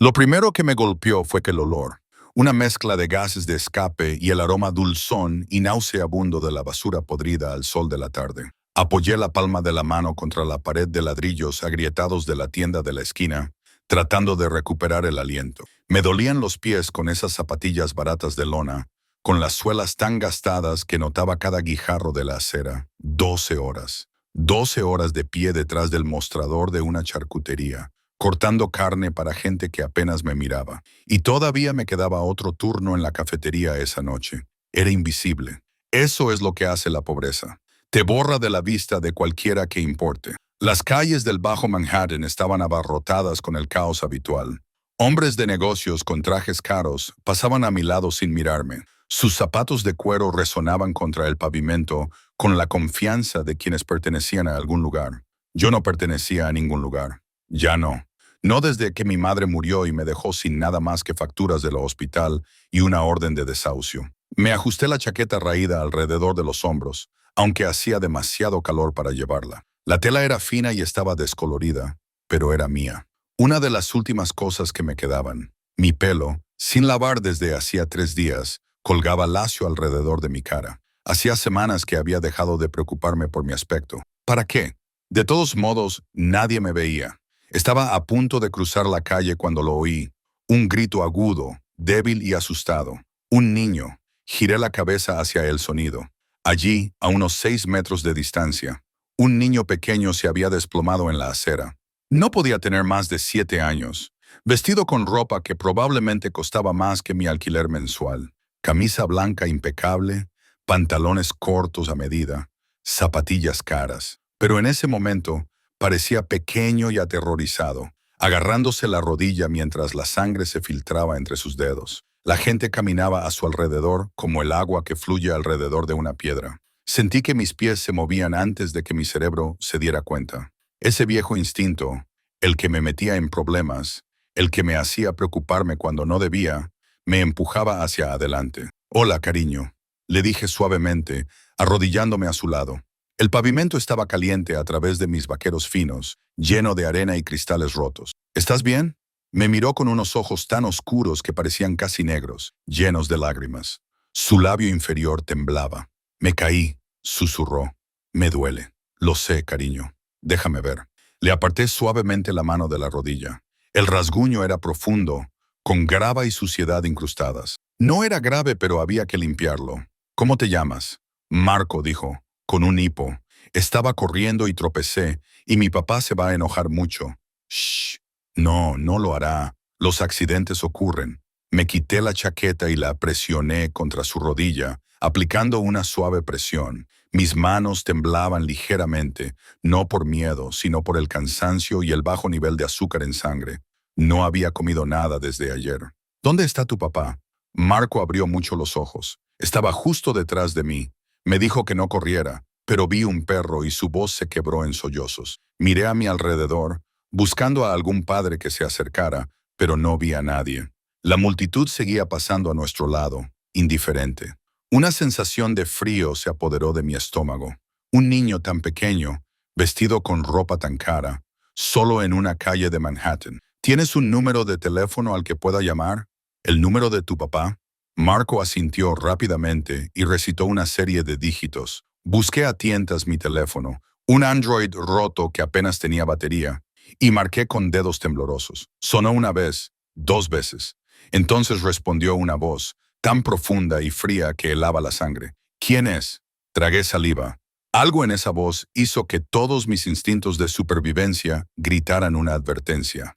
Lo primero que me golpeó fue que el olor, una mezcla de gases de escape y el aroma dulzón y nauseabundo de la basura podrida al sol de la tarde. Apoyé la palma de la mano contra la pared de ladrillos agrietados de la tienda de la esquina, tratando de recuperar el aliento. Me dolían los pies con esas zapatillas baratas de lona, con las suelas tan gastadas que notaba cada guijarro de la acera. 12 horas. 12 horas de pie detrás del mostrador de una charcutería, cortando carne para gente que apenas me miraba. Y todavía me quedaba otro turno en la cafetería esa noche. Era invisible. Eso es lo que hace la pobreza. Te borra de la vista de cualquiera que importe. Las calles del Bajo Manhattan estaban abarrotadas con el caos habitual. Hombres de negocios con trajes caros pasaban a mi lado sin mirarme. Sus zapatos de cuero resonaban contra el pavimento con la confianza de quienes pertenecían a algún lugar. Yo no pertenecía a ningún lugar. Ya no. No desde que mi madre murió y me dejó sin nada más que facturas del hospital y una orden de desahucio. Me ajusté la chaqueta raída alrededor de los hombros, aunque hacía demasiado calor para llevarla. La tela era fina y estaba descolorida, pero era mía. Una de las últimas cosas que me quedaban. Mi pelo, sin lavar desde hacía 3 días, colgaba lacio alrededor de mi cara. Hacía semanas que había dejado de preocuparme por mi aspecto. ¿Para qué? De todos modos, nadie me veía. Estaba a punto de cruzar la calle cuando lo oí. Un grito agudo, débil y asustado. Un niño. Giré la cabeza hacia el sonido. Allí, a unos 6 metros de distancia, un niño pequeño se había desplomado en la acera. No podía tener más de 7 años, vestido con ropa que probablemente costaba más que mi alquiler mensual. Camisa blanca impecable, pantalones cortos a medida, zapatillas caras. Pero en ese momento parecía pequeño y aterrorizado, agarrándose la rodilla mientras la sangre se filtraba entre sus dedos. La gente caminaba a su alrededor como el agua que fluye alrededor de una piedra. Sentí que mis pies se movían antes de que mi cerebro se diera cuenta. Ese viejo instinto, el que me metía en problemas, el que me hacía preocuparme cuando no debía, me empujaba hacia adelante. «Hola, cariño», le dije suavemente, arrodillándome a su lado. El pavimento estaba caliente a través de mis vaqueros finos, lleno de arena y cristales rotos. «¿Estás bien?» Me miró con unos ojos tan oscuros que parecían casi negros, llenos de lágrimas. Su labio inferior temblaba. «Me caí», susurró. «Me duele». «Lo sé, cariño. Déjame ver». Le aparté suavemente la mano de la rodilla. El rasguño era profundo, con grava y suciedad incrustadas. No era grave, pero había que limpiarlo. «¿Cómo te llamas?» «Marco», dijo, con un hipo. «Estaba corriendo y tropecé, y mi papá se va a enojar mucho». «Shh. No, no lo hará. Los accidentes ocurren». Me quité la chaqueta y la presioné contra su rodilla, aplicando una suave presión. Mis manos temblaban ligeramente, no por miedo, sino por el cansancio y el bajo nivel de azúcar en sangre. No había comido nada desde ayer. «¿Dónde está tu papá?» Marco abrió mucho los ojos. Estaba justo detrás de mí. Me dijo que no corriera, pero vi un perro y su voz se quebró en sollozos. Miré a mi alrededor, buscando a algún padre que se acercara, pero no vi a nadie. La multitud seguía pasando a nuestro lado, indiferente. Una sensación de frío se apoderó de mi estómago. Un niño tan pequeño, vestido con ropa tan cara, solo en una calle de Manhattan. «¿Tienes un número de teléfono al que pueda llamar? ¿El número de tu papá?» Marco asintió rápidamente y recitó una serie de dígitos. Busqué a tientas mi teléfono, un Android roto que apenas tenía batería, y marqué con dedos temblorosos. Sonó una vez, 2 veces. Entonces respondió una voz, tan profunda y fría que helaba la sangre. «¿Quién es?» Tragué saliva. Algo en esa voz hizo que todos mis instintos de supervivencia gritaran una advertencia.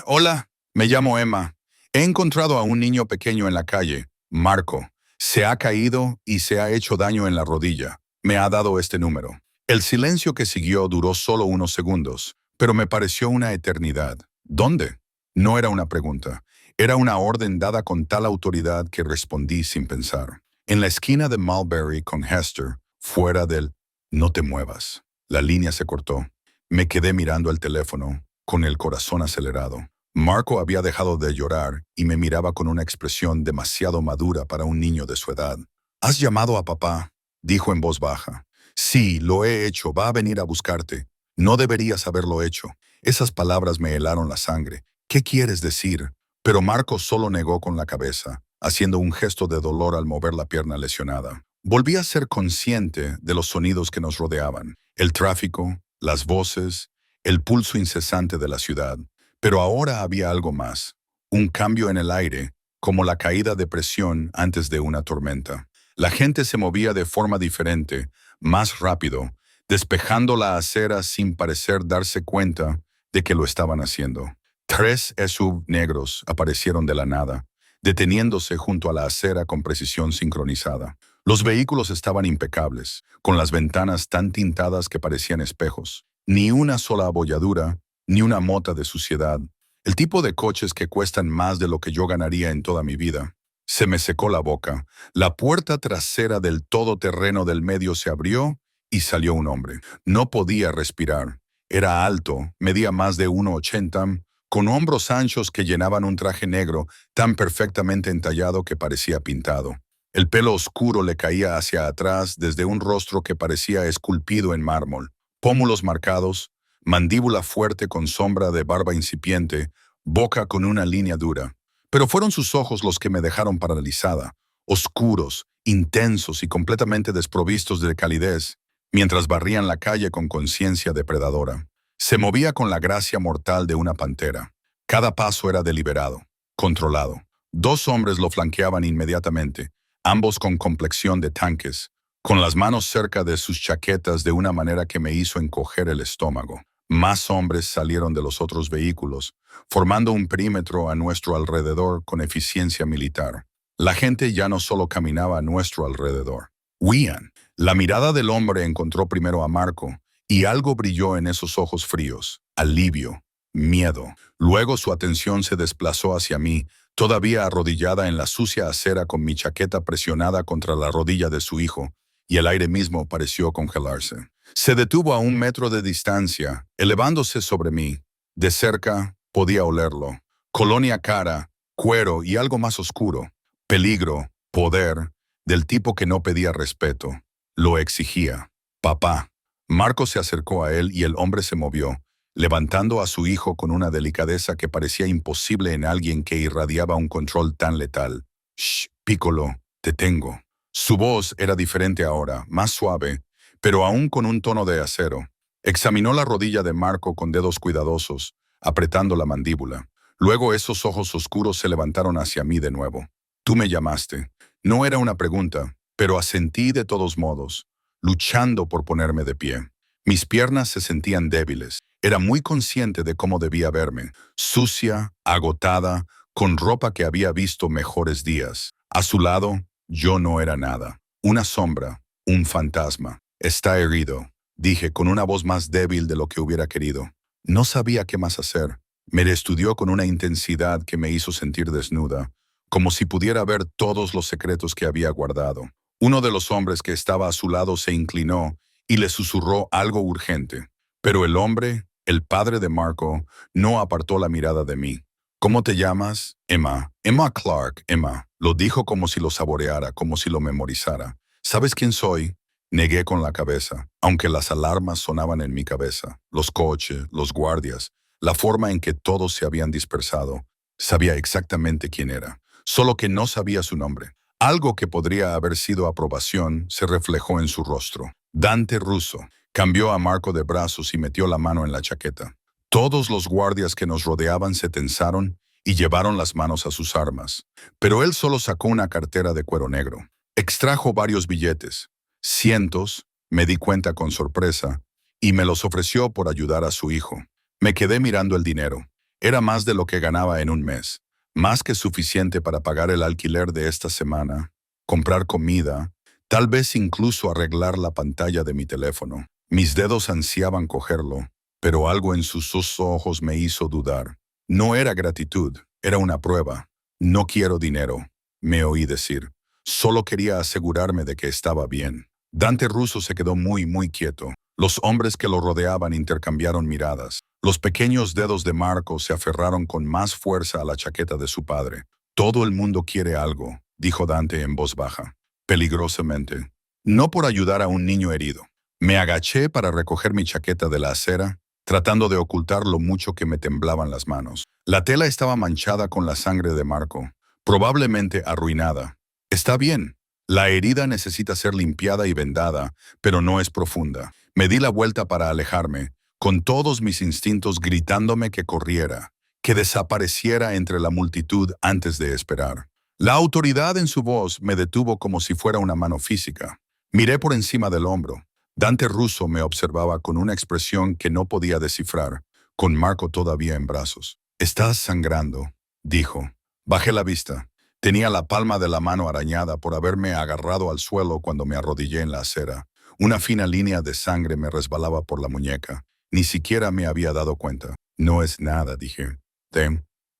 Hola, me llamo Emma. He encontrado a un niño pequeño en la calle, Marco. Se ha caído y se ha hecho daño en la rodilla. Me ha dado este número». El silencio que siguió duró solo unos segundos, pero me pareció una eternidad. «¿Dónde?» No era una pregunta. Era una orden dada con tal autoridad que respondí sin pensar. «En la esquina de Mulberry con Hester, fuera del...». «No te muevas». La línea se cortó. Me quedé mirando el teléfono, con el corazón acelerado. Marco había dejado de llorar y me miraba con una expresión demasiado madura para un niño de su edad. «¿Has llamado a papá?», dijo en voz baja. «Sí, lo he hecho. Va a venir a buscarte». «No deberías haberlo hecho». Esas palabras me helaron la sangre. «¿Qué quieres decir?». Pero Marco solo negó con la cabeza, haciendo un gesto de dolor al mover la pierna lesionada. Volví a ser consciente de los sonidos que nos rodeaban, el tráfico, las voces, el pulso incesante de la ciudad. Pero ahora había algo más, un cambio en el aire, como la caída de presión antes de una tormenta. La gente se movía de forma diferente, más rápido, despejando la acera sin parecer darse cuenta de que lo estaban haciendo. 3 SUV negros aparecieron de la nada, deteniéndose junto a la acera con precisión sincronizada. Los vehículos estaban impecables, con las ventanas tan tintadas que parecían espejos. Ni una sola abolladura, ni una mota de suciedad. El tipo de coches que cuestan más de lo que yo ganaría en toda mi vida. Se me secó la boca. La puerta trasera del todoterreno del medio se abrió y salió un hombre. No podía respirar. Era alto, medía más de 1,80, con hombros anchos que llenaban un traje negro tan perfectamente entallado que parecía pintado. El pelo oscuro le caía hacia atrás desde un rostro que parecía esculpido en mármol. Pómulos marcados, mandíbula fuerte con sombra de barba incipiente, boca con una línea dura. Pero fueron sus ojos los que me dejaron paralizada, oscuros, intensos y completamente desprovistos de calidez, mientras barrían la calle con conciencia depredadora. Se movía con la gracia mortal de una pantera. Cada paso era deliberado, controlado. 2 hombres lo flanqueaban inmediatamente, ambos con complexión de tanques, con las manos cerca de sus chaquetas de una manera que me hizo encoger el estómago. Más hombres salieron de los otros vehículos, formando un perímetro a nuestro alrededor con eficiencia militar. La gente ya no solo caminaba a nuestro alrededor. Huían. La mirada del hombre encontró primero a Marco, y algo brilló en esos ojos fríos. Alivio, miedo. Luego su atención se desplazó hacia mí, todavía arrodillada en la sucia acera con mi chaqueta presionada contra la rodilla de su hijo, y el aire mismo pareció congelarse. Se detuvo a 1 metro de distancia, elevándose sobre mí. De cerca podía olerlo. Colonia cara, cuero y algo más oscuro. Peligro, poder, del tipo que no pedía respeto. Lo exigía. Papá. Marco se acercó a él y el hombre se movió, levantando a su hijo con una delicadeza que parecía imposible en alguien que irradiaba un control tan letal. «Shh, Piccolo, te tengo». Su voz era diferente ahora, más suave, pero aún con un tono de acero. Examinó la rodilla de Marco con dedos cuidadosos, apretando la mandíbula. Luego esos ojos oscuros se levantaron hacia mí de nuevo. «Tú me llamaste». No era una pregunta, pero asentí de todos modos, luchando por ponerme de pie. Mis piernas se sentían débiles. Era muy consciente de cómo debía verme, sucia, agotada, con ropa que había visto mejores días. A su lado, yo no era nada. Una sombra, un fantasma. «Está herido», dije con una voz más débil de lo que hubiera querido. No sabía qué más hacer. Me estudió con una intensidad que me hizo sentir desnuda, como si pudiera ver todos los secretos que había guardado. Uno de los hombres que estaba a su lado se inclinó y le susurró algo urgente. Pero el hombre, el padre de Marco, no apartó la mirada de mí. «¿Cómo te llamas?» «Emma. Emma Clark, Emma». Lo dijo como si lo saboreara, como si lo memorizara. «¿Sabes quién soy?» Negué con la cabeza, aunque las alarmas sonaban en mi cabeza. Los coches, los guardias, la forma en que todos se habían dispersado. Sabía exactamente quién era, solo que no sabía su nombre. Algo que podría haber sido aprobación se reflejó en su rostro. Dante Russo. Cambió a Marco de brazos y metió la mano en la chaqueta. Todos los guardias que nos rodeaban se tensaron y llevaron las manos a sus armas. Pero él solo sacó una cartera de cuero negro. Extrajo varios billetes, cientos, me di cuenta con sorpresa, y me los ofreció por ayudar a su hijo. Me quedé mirando el dinero. Era más de lo que ganaba en un mes. Más que suficiente para pagar el alquiler de esta semana, comprar comida, tal vez incluso arreglar la pantalla de mi teléfono. Mis dedos ansiaban cogerlo, pero algo en sus ojos me hizo dudar. No era gratitud, era una prueba. «No quiero dinero», me oí decir. Solo quería asegurarme de que estaba bien. Dante Russo se quedó muy quieto. Los hombres que lo rodeaban intercambiaron miradas. Los pequeños dedos de Marco se aferraron con más fuerza a la chaqueta de su padre. «Todo el mundo quiere algo», dijo Dante en voz baja, peligrosamente. «No por ayudar a un niño herido». Me agaché para recoger mi chaqueta de la acera, tratando de ocultar lo mucho que me temblaban las manos. La tela estaba manchada con la sangre de Marco, probablemente arruinada. Está bien. La herida necesita ser limpiada y vendada, pero no es profunda. Me di la vuelta para alejarme, con todos mis instintos gritándome que corriera, que desapareciera entre la multitud antes de esperar. La autoridad en su voz me detuvo como si fuera una mano física. Miré por encima del hombro. Dante Russo me observaba con una expresión que no podía descifrar, con Marco todavía en brazos. «Estás sangrando», dijo. Bajé la vista. Tenía la palma de la mano arañada por haberme agarrado al suelo cuando me arrodillé en la acera. Una fina línea de sangre me resbalaba por la muñeca. Ni siquiera me había dado cuenta. «No es nada», dije.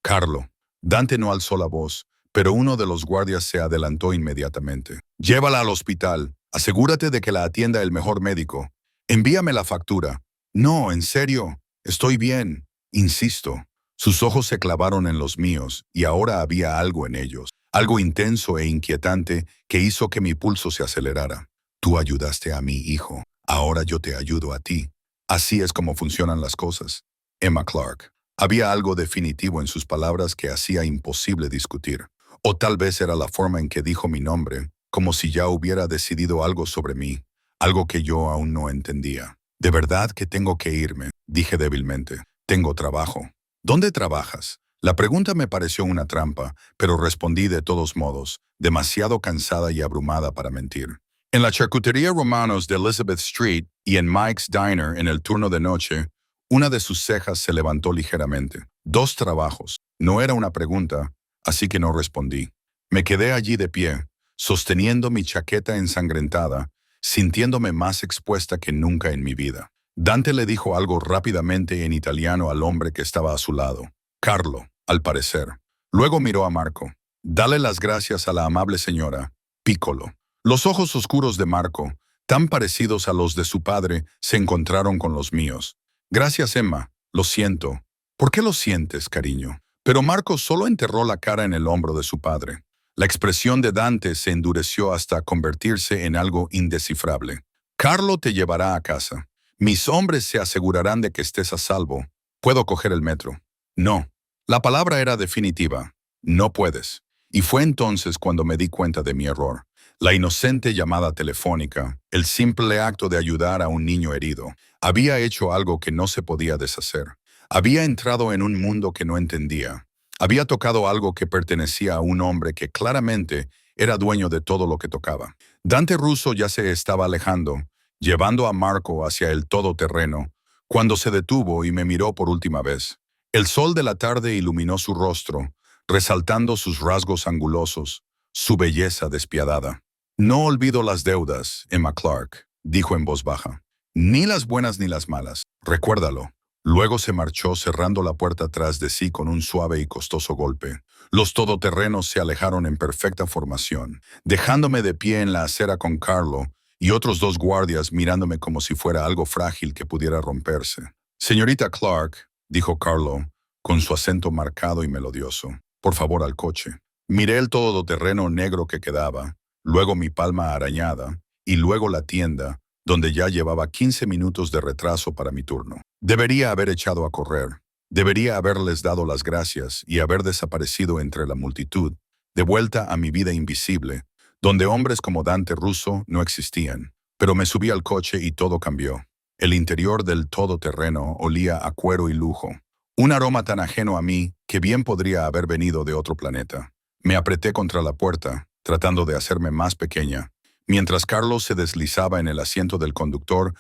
Carlo. Dante no alzó la voz, pero uno de los guardias se adelantó inmediatamente. «Llévala al hospital. Asegúrate de que la atienda el mejor médico. Envíame la factura». «No, en serio. Estoy bien. Insisto». Sus ojos se clavaron en los míos, y ahora había algo en ellos, algo intenso e inquietante que hizo que mi pulso se acelerara. «Tú ayudaste a mi hijo. Ahora yo te ayudo a ti. Así es como funcionan las cosas». Emma Clark. Había algo definitivo en sus palabras que hacía imposible discutir. O tal vez era la forma en que dijo mi nombre, como si ya hubiera decidido algo sobre mí, algo que yo aún no entendía. «De verdad que tengo que irme», dije débilmente. «Tengo trabajo». «¿Dónde trabajas?». La pregunta me pareció una trampa, pero respondí de todos modos, demasiado cansada y abrumada para mentir. «En la charcutería Romanos de Elizabeth Street y en Mike's Diner en el turno de noche». Una de sus cejas se levantó ligeramente. «2 trabajos». No era una pregunta, así que no respondí. Me quedé allí de pie, sosteniendo mi chaqueta ensangrentada, sintiéndome más expuesta que nunca en mi vida. Dante le dijo algo rápidamente en italiano al hombre que estaba a su lado. Carlo, al parecer. Luego miró a Marco. «Dale las gracias a la amable señora Piccolo». Los ojos oscuros de Marco, tan parecidos a los de su padre, se encontraron con los míos. «Gracias, Emma. Lo siento». «¿Por qué lo sientes, cariño?». Pero Marco solo enterró la cara en el hombro de su padre. La expresión de Dante se endureció hasta convertirse en algo indescifrable. «Carlo te llevará a casa. Mis hombres se asegurarán de que estés a salvo. ¿Puedo coger el metro?». «No». La palabra era definitiva. «No puedes». Y fue entonces cuando me di cuenta de mi error. La inocente llamada telefónica, el simple acto de ayudar a un niño herido, había hecho algo que no se podía deshacer. Había entrado en un mundo que no entendía. Había tocado algo que pertenecía a un hombre que claramente era dueño de todo lo que tocaba. Dante Russo ya se estaba alejando, llevando a Marco hacia el todoterreno, cuando se detuvo y me miró por última vez. El sol de la tarde iluminó su rostro, resaltando sus rasgos angulosos, su belleza despiadada. «No olvido las deudas, Emma Clark», dijo en voz baja. «Ni las buenas ni las malas. Recuérdalo». Luego se marchó cerrando la puerta tras de sí con un suave y costoso golpe. Los todoterrenos se alejaron en perfecta formación, dejándome de pie en la acera con Carlo y otros 2 guardias mirándome como si fuera algo frágil que pudiera romperse. «Señorita Clark», dijo Carlo, con su acento marcado y melodioso, «por favor al coche». Miré el todoterreno negro que quedaba, luego mi palma arañada, y luego la tienda, donde ya llevaba 15 minutos de retraso para mi turno. Debería haber echado a correr. Debería haberles dado las gracias y haber desaparecido entre la multitud, de vuelta a mi vida invisible, donde hombres como Dante Russo no existían. Pero me subí al coche y todo cambió. El interior del todoterreno olía a cuero y lujo. Un aroma tan ajeno a mí que bien podría haber venido de otro planeta. Me apreté contra la puerta, tratando de hacerme más pequeña, mientras Carlos se deslizaba en el asiento del conductor.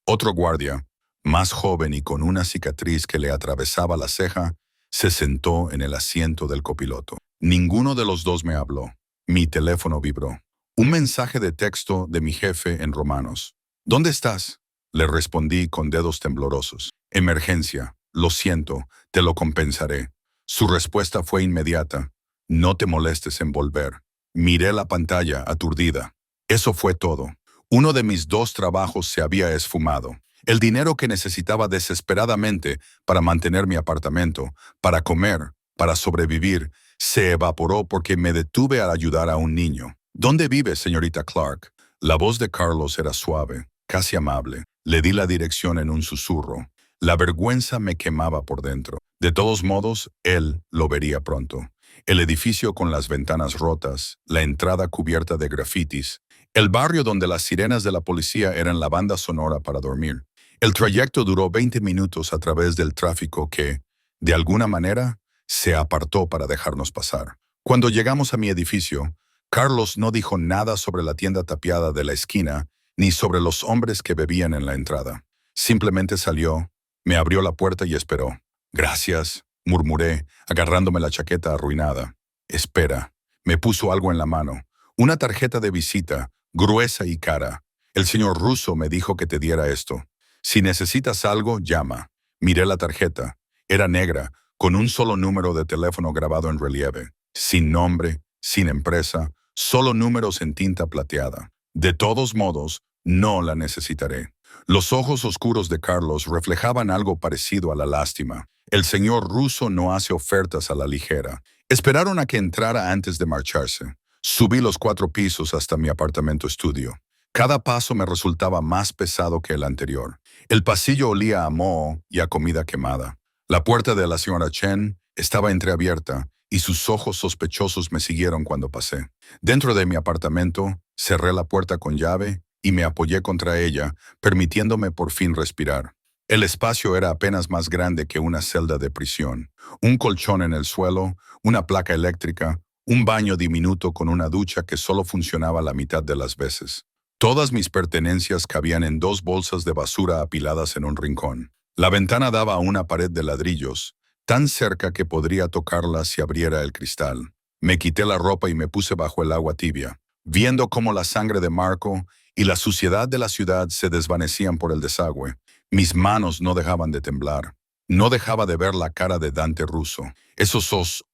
Otro guardia, más joven y con una cicatriz que le atravesaba la ceja, se sentó en el asiento del copiloto. Ninguno de los 2 me habló. Mi teléfono vibró. Un mensaje de texto de mi jefe en Romanos. «¿Dónde estás?». Le respondí con dedos temblorosos. «Emergencia. Lo siento. Te lo compensaré». Su respuesta fue inmediata. «No te molestes en volver». Miré la pantalla, aturdida. Eso fue todo. Uno de mis 2 trabajos se había esfumado. El dinero que necesitaba desesperadamente para mantener mi apartamento, para comer, para sobrevivir, se evaporó porque me detuve al ayudar a un niño. «¿Dónde vive, señorita Clark?». La voz de Carlos era suave, casi amable. Le di la dirección en un susurro. La vergüenza me quemaba por dentro. De todos modos, él lo vería pronto. El edificio con las ventanas rotas, la entrada cubierta de grafitis, el barrio donde las sirenas de la policía eran la banda sonora para dormir. El trayecto duró 20 minutos a través del tráfico que, de alguna manera, se apartó para dejarnos pasar. Cuando llegamos a mi edificio, Carlos no dijo nada sobre la tienda tapiada de la esquina ni sobre los hombres que bebían en la entrada. Simplemente salió, me abrió la puerta y esperó. Gracias, murmuré, agarrándome la chaqueta arruinada. Espera. Me puso algo en la mano. Una tarjeta de visita, gruesa y cara. El señor Russo me dijo que te diera esto. Si necesitas algo, llama. Miré la tarjeta. Era negra, con un solo número de teléfono grabado en relieve. Sin nombre, sin empresa, solo números en tinta plateada. De todos modos, no la necesitaré. Los ojos oscuros de Carlos reflejaban algo parecido a la lástima. El señor Russo no hace ofertas a la ligera. Esperaron a que entrara antes de marcharse. Subí los 4 pisos hasta mi apartamento estudio. Cada paso me resultaba más pesado que el anterior. El pasillo olía a moho y a comida quemada. La puerta de la señora Chen estaba entreabierta y sus ojos sospechosos me siguieron cuando pasé. Dentro de mi apartamento, cerré la puerta con llave y me apoyé contra ella, permitiéndome por fin respirar. El espacio era apenas más grande que una celda de prisión. Un colchón en el suelo, una placa eléctrica, un baño diminuto con una ducha que solo funcionaba la mitad de las veces. Todas mis pertenencias cabían en 2 bolsas de basura apiladas en un rincón. La ventana daba a una pared de ladrillos, tan cerca que podría tocarla si abriera el cristal. Me quité la ropa y me puse bajo el agua tibia, viendo cómo la sangre de Marco y la suciedad de la ciudad se desvanecían por el desagüe. Mis manos no dejaban de temblar. No dejaba de ver la cara de Dante Russo, esos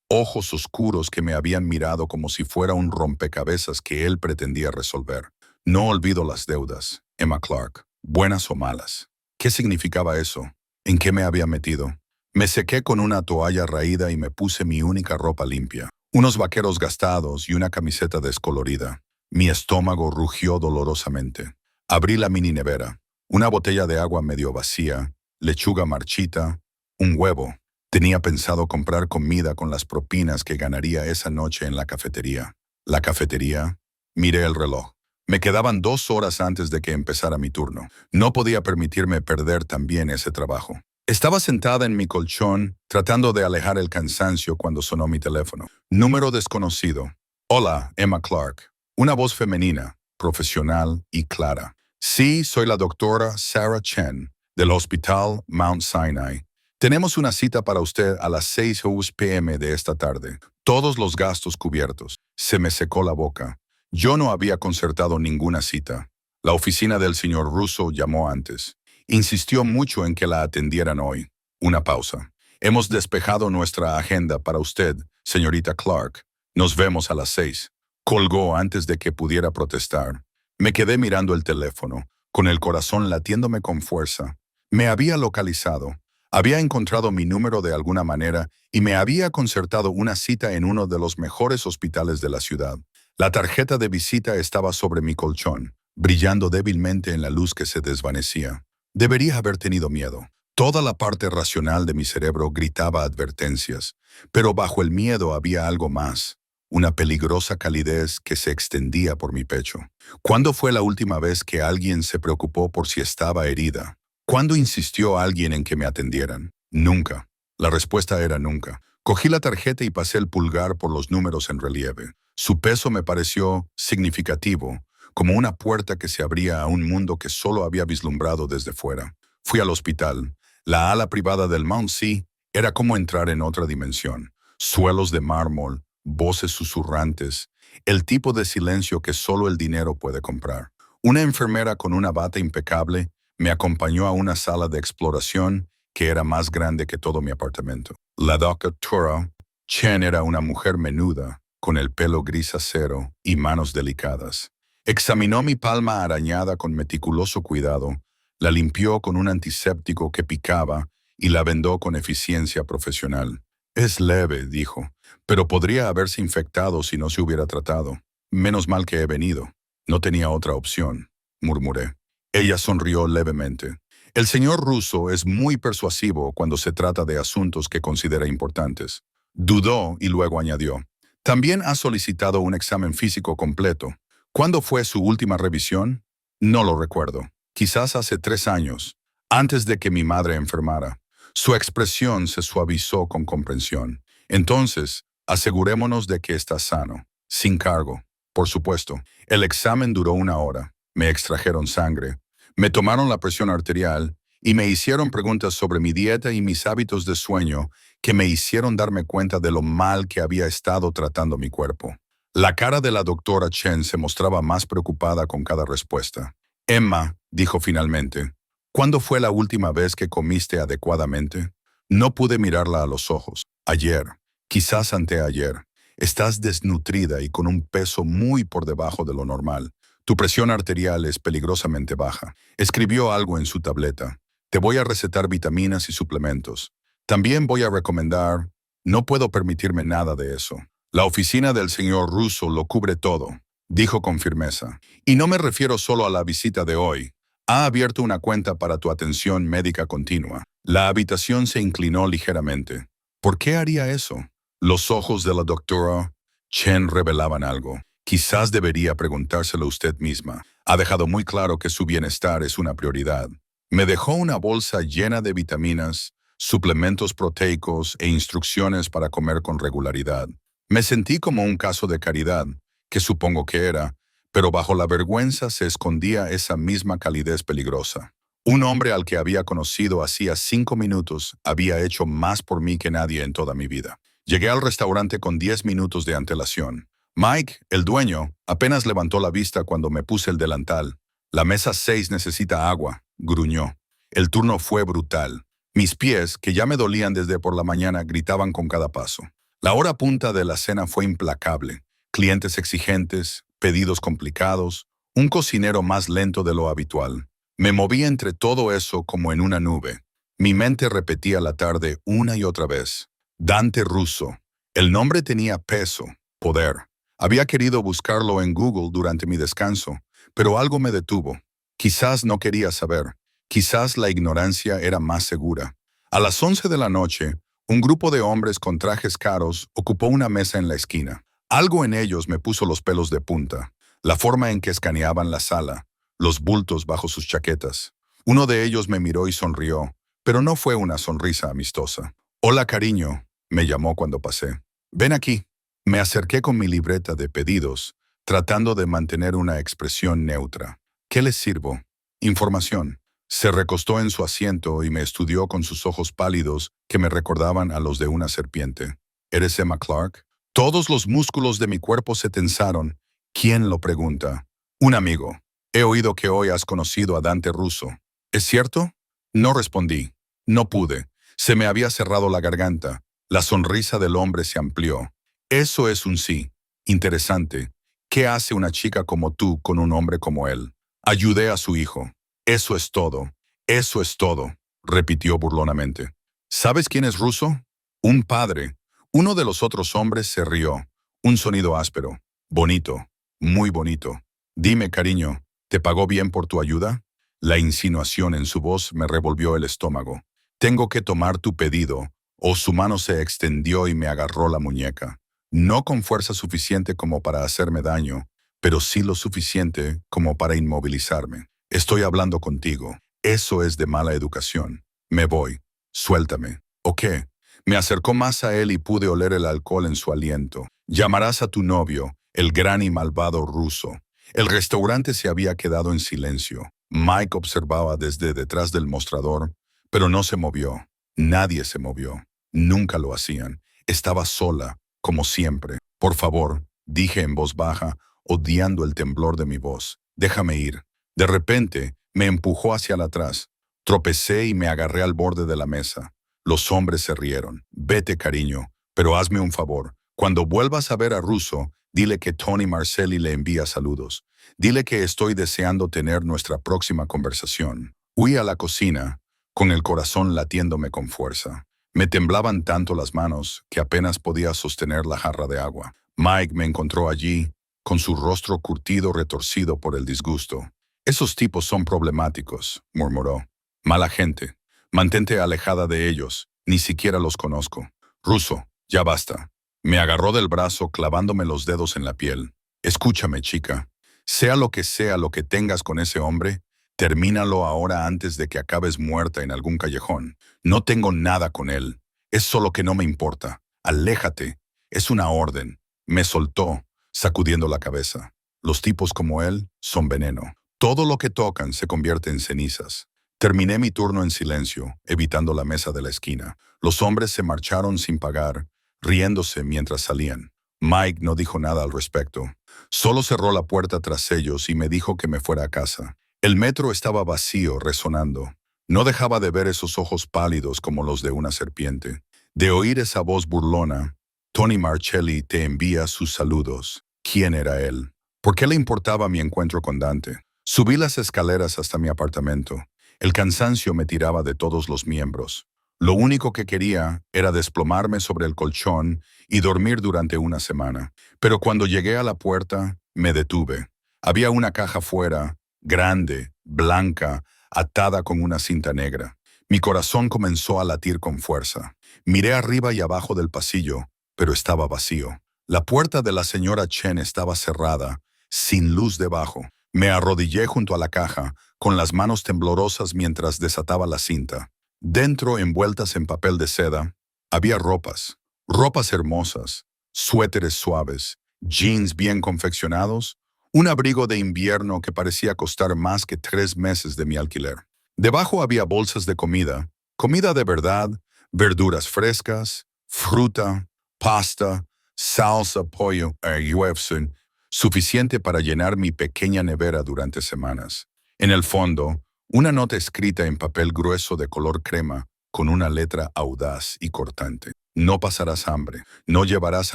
ojos oscuros que me habían mirado como si fuera un rompecabezas que él pretendía resolver. No olvido las deudas, Emma Clark, buenas o malas. ¿Qué significaba eso? ¿En qué me había metido? Me sequé con una toalla raída y me puse mi única ropa limpia, unos vaqueros gastados y una camiseta descolorida. Mi estómago rugió dolorosamente. Abrí la mini nevera, una botella de agua medio vacía, lechuga marchita, un huevo. Tenía pensado comprar comida con las propinas que ganaría esa noche en la cafetería. ¿La cafetería? Miré el reloj. Me quedaban 2 horas antes de que empezara mi turno. No podía permitirme perder también ese trabajo. Estaba sentada en mi colchón, tratando de alejar el cansancio cuando sonó mi teléfono. Número desconocido. Hola, Emma Clark. Una voz femenina, profesional y clara. Sí, soy la doctora Sarah Chen, del Hospital Mount Sinai. Tenemos una cita para usted a las 6 p.m. de esta tarde. Todos los gastos cubiertos. Se me secó la boca. Yo no había concertado ninguna cita. La oficina del señor Russo llamó antes. Insistió mucho en que la atendieran hoy. Una pausa. Hemos despejado nuestra agenda para usted, señorita Clark. Nos vemos a las 6. Colgó antes de que pudiera protestar. Me quedé mirando el teléfono, con el corazón latiéndome con fuerza. Me había localizado. Había encontrado mi número de alguna manera y me había concertado una cita en uno de los mejores hospitales de la ciudad. La tarjeta de visita estaba sobre mi colchón, brillando débilmente en la luz que se desvanecía. Debería haber tenido miedo. Toda la parte racional de mi cerebro gritaba advertencias, pero bajo el miedo había algo más, una peligrosa calidez que se extendía por mi pecho. ¿Cuándo fue la última vez que alguien se preocupó por si estaba herida? ¿Cuándo insistió alguien en que me atendieran? Nunca. La respuesta era nunca. Cogí la tarjeta y pasé el pulgar por los números en relieve. Su peso me pareció significativo, como una puerta que se abría a un mundo que solo había vislumbrado desde fuera. Fui al hospital. La ala privada del Mount Sea era como entrar en otra dimensión. Suelos de mármol, voces susurrantes, el tipo de silencio que solo el dinero puede comprar. Una enfermera con una bata impecable me acompañó a una sala de exploración que era más grande que todo mi apartamento. La doctora Chen era una mujer menuda, con el pelo gris acero y manos delicadas. Examinó mi palma arañada con meticuloso cuidado, la limpió con un antiséptico que picaba y la vendó con eficiencia profesional. Es leve, dijo, pero podría haberse infectado si no se hubiera tratado. Menos mal que he venido. No tenía otra opción, murmuré. Ella sonrió levemente. El señor Russo es muy persuasivo cuando se trata de asuntos que considera importantes. Dudó y luego añadió. También ha solicitado un examen físico completo. ¿Cuándo fue su última revisión? No lo recuerdo. Quizás hace 3 años, antes de que mi madre enfermara. Su expresión se suavizó con comprensión. Entonces, asegurémonos de que está sano, sin cargo. Por supuesto, el examen duró 1 hora. Me extrajeron sangre, me tomaron la presión arterial y me hicieron preguntas sobre mi dieta y mis hábitos de sueño que me hicieron darme cuenta de lo mal que había estado tratando mi cuerpo. La cara de la doctora Chen se mostraba más preocupada con cada respuesta. Emma, dijo finalmente, ¿cuándo fue la última vez que comiste adecuadamente? No pude mirarla a los ojos. Ayer, quizás anteayer. Estás desnutrida y con un peso muy por debajo de lo normal. Tu presión arterial es peligrosamente baja. Escribió algo en su tableta. Te voy a recetar vitaminas y suplementos. También voy a recomendar... No puedo permitirme nada de eso. La oficina del señor Russo lo cubre todo, dijo con firmeza. Y no me refiero solo a la visita de hoy. Ha abierto una cuenta para tu atención médica continua. La habitación se inclinó ligeramente. ¿Por qué haría eso? Los ojos de la doctora Chen revelaban algo. Quizás debería preguntárselo usted misma. Ha dejado muy claro que su bienestar es una prioridad. Me dejó una bolsa llena de vitaminas, suplementos proteicos e instrucciones para comer con regularidad. Me sentí como un caso de caridad, que supongo que era, pero bajo la vergüenza se escondía esa misma calidez peligrosa. Un hombre al que había conocido hacía 5 minutos había hecho más por mí que nadie en toda mi vida. Llegué al restaurante con 10 minutos de antelación. Mike, el dueño, apenas levantó la vista cuando me puse el delantal. La mesa 6 necesita agua, gruñó. El turno fue brutal. Mis pies, que ya me dolían desde por la mañana, gritaban con cada paso. La hora punta de la cena fue implacable. Clientes exigentes, pedidos complicados, un cocinero más lento de lo habitual. Me moví entre todo eso como en una nube. Mi mente repetía la tarde una y otra vez. Dante Russo. El nombre tenía peso, poder. Había querido buscarlo en Google durante mi descanso, pero algo me detuvo. Quizás no quería saber. Quizás la ignorancia era más segura. A las 11 de la noche, un grupo de hombres con trajes caros ocupó una mesa en la esquina. Algo en ellos me puso los pelos de punta. La forma en que escaneaban la sala, los bultos bajo sus chaquetas. Uno de ellos me miró y sonrió, pero no fue una sonrisa amistosa. Hola, cariño, me llamó cuando pasé. Ven aquí. Me acerqué con mi libreta de pedidos, tratando de mantener una expresión neutra. ¿Qué les sirvo? Información. Se recostó en su asiento y me estudió con sus ojos pálidos que me recordaban a los de una serpiente. ¿Eres Emma Clark? Todos los músculos de mi cuerpo se tensaron. ¿Quién lo pregunta? Un amigo. He oído que hoy has conocido a Dante Russo. ¿Es cierto? No respondí. No pude. Se me había cerrado la garganta. La sonrisa del hombre se amplió. Eso es un sí. Interesante. ¿Qué hace una chica como tú con un hombre como él? Ayudé a su hijo. Eso es todo. Eso es todo, repitió burlonamente. ¿Sabes quién es Russo? Un padre. Uno de los otros hombres se rió. Un sonido áspero. Bonito. Muy bonito. Dime, cariño, ¿te pagó bien por tu ayuda? La insinuación en su voz me revolvió el estómago. Tengo que tomar tu pedido. O su mano se extendió y me agarró la muñeca. No con fuerza suficiente como para hacerme daño, pero sí lo suficiente como para inmovilizarme. Estoy hablando contigo. Eso es de mala educación. Me voy. Suéltame. ¿O qué? Me acercó más a él y pude oler el alcohol en su aliento. Llamarás a tu novio, el gran y malvado Russo. El restaurante se había quedado en silencio. Mike observaba desde detrás del mostrador, pero no se movió. Nadie se movió. Nunca lo hacían. Estaba sola, como siempre. Por favor, dije en voz baja, odiando el temblor de mi voz. Déjame ir. De repente, me empujó hacia atrás. Tropecé y me agarré al borde de la mesa. Los hombres se rieron. Vete, cariño, pero hazme un favor. Cuando vuelvas a ver a Russo, dile que Tony Marcelli le envía saludos. Dile que estoy deseando tener nuestra próxima conversación. Huí a la cocina, con el corazón latiéndome con fuerza. Me temblaban tanto las manos que apenas podía sostener la jarra de agua. Mike me encontró allí, con su rostro curtido retorcido por el disgusto. Esos tipos son problemáticos, murmuró. Mala gente. Mantente alejada de ellos. Ni siquiera los conozco. Russo, ya basta. Me agarró del brazo clavándome los dedos en la piel. Escúchame, chica. Sea lo que tengas con ese hombre, termínalo ahora antes de que acabes muerta en algún callejón. No tengo nada con él. Es solo que no me importa. Aléjate. Es una orden. Me soltó, sacudiendo la cabeza. Los tipos como él son veneno. Todo lo que tocan se convierte en cenizas. Terminé mi turno en silencio, evitando la mesa de la esquina. Los hombres se marcharon sin pagar, riéndose mientras salían. Mike no dijo nada al respecto. Solo cerró la puerta tras ellos y me dijo que me fuera a casa. El metro estaba vacío, resonando. No dejaba de ver esos ojos pálidos como los de una serpiente. De oír esa voz burlona, Tony Marcelli te envía sus saludos. ¿Quién era él? ¿Por qué le importaba mi encuentro con Dante? Subí las escaleras hasta mi apartamento. El cansancio me tiraba de todos los miembros. Lo único que quería era desplomarme sobre el colchón y dormir durante una semana. Pero cuando llegué a la puerta, me detuve. Había una caja fuera, grande, blanca, atada con una cinta negra. Mi corazón comenzó a latir con fuerza. Miré arriba y abajo del pasillo, pero estaba vacío. La puerta de la señora Chen estaba cerrada, sin luz debajo. Me arrodillé junto a la caja, con las manos temblorosas mientras desataba la cinta. Dentro, envueltas en papel de seda, había ropas. Ropas hermosas, suéteres suaves, jeans bien confeccionados, un abrigo de invierno que parecía costar más que 3 meses de mi alquiler. Debajo había bolsas de comida, comida de verdad, verduras frescas, fruta, pasta, salsa, pollo, UFC, suficiente para llenar mi pequeña nevera durante semanas. En el fondo, una nota escrita en papel grueso de color crema, con una letra audaz y cortante. No pasarás hambre, no llevarás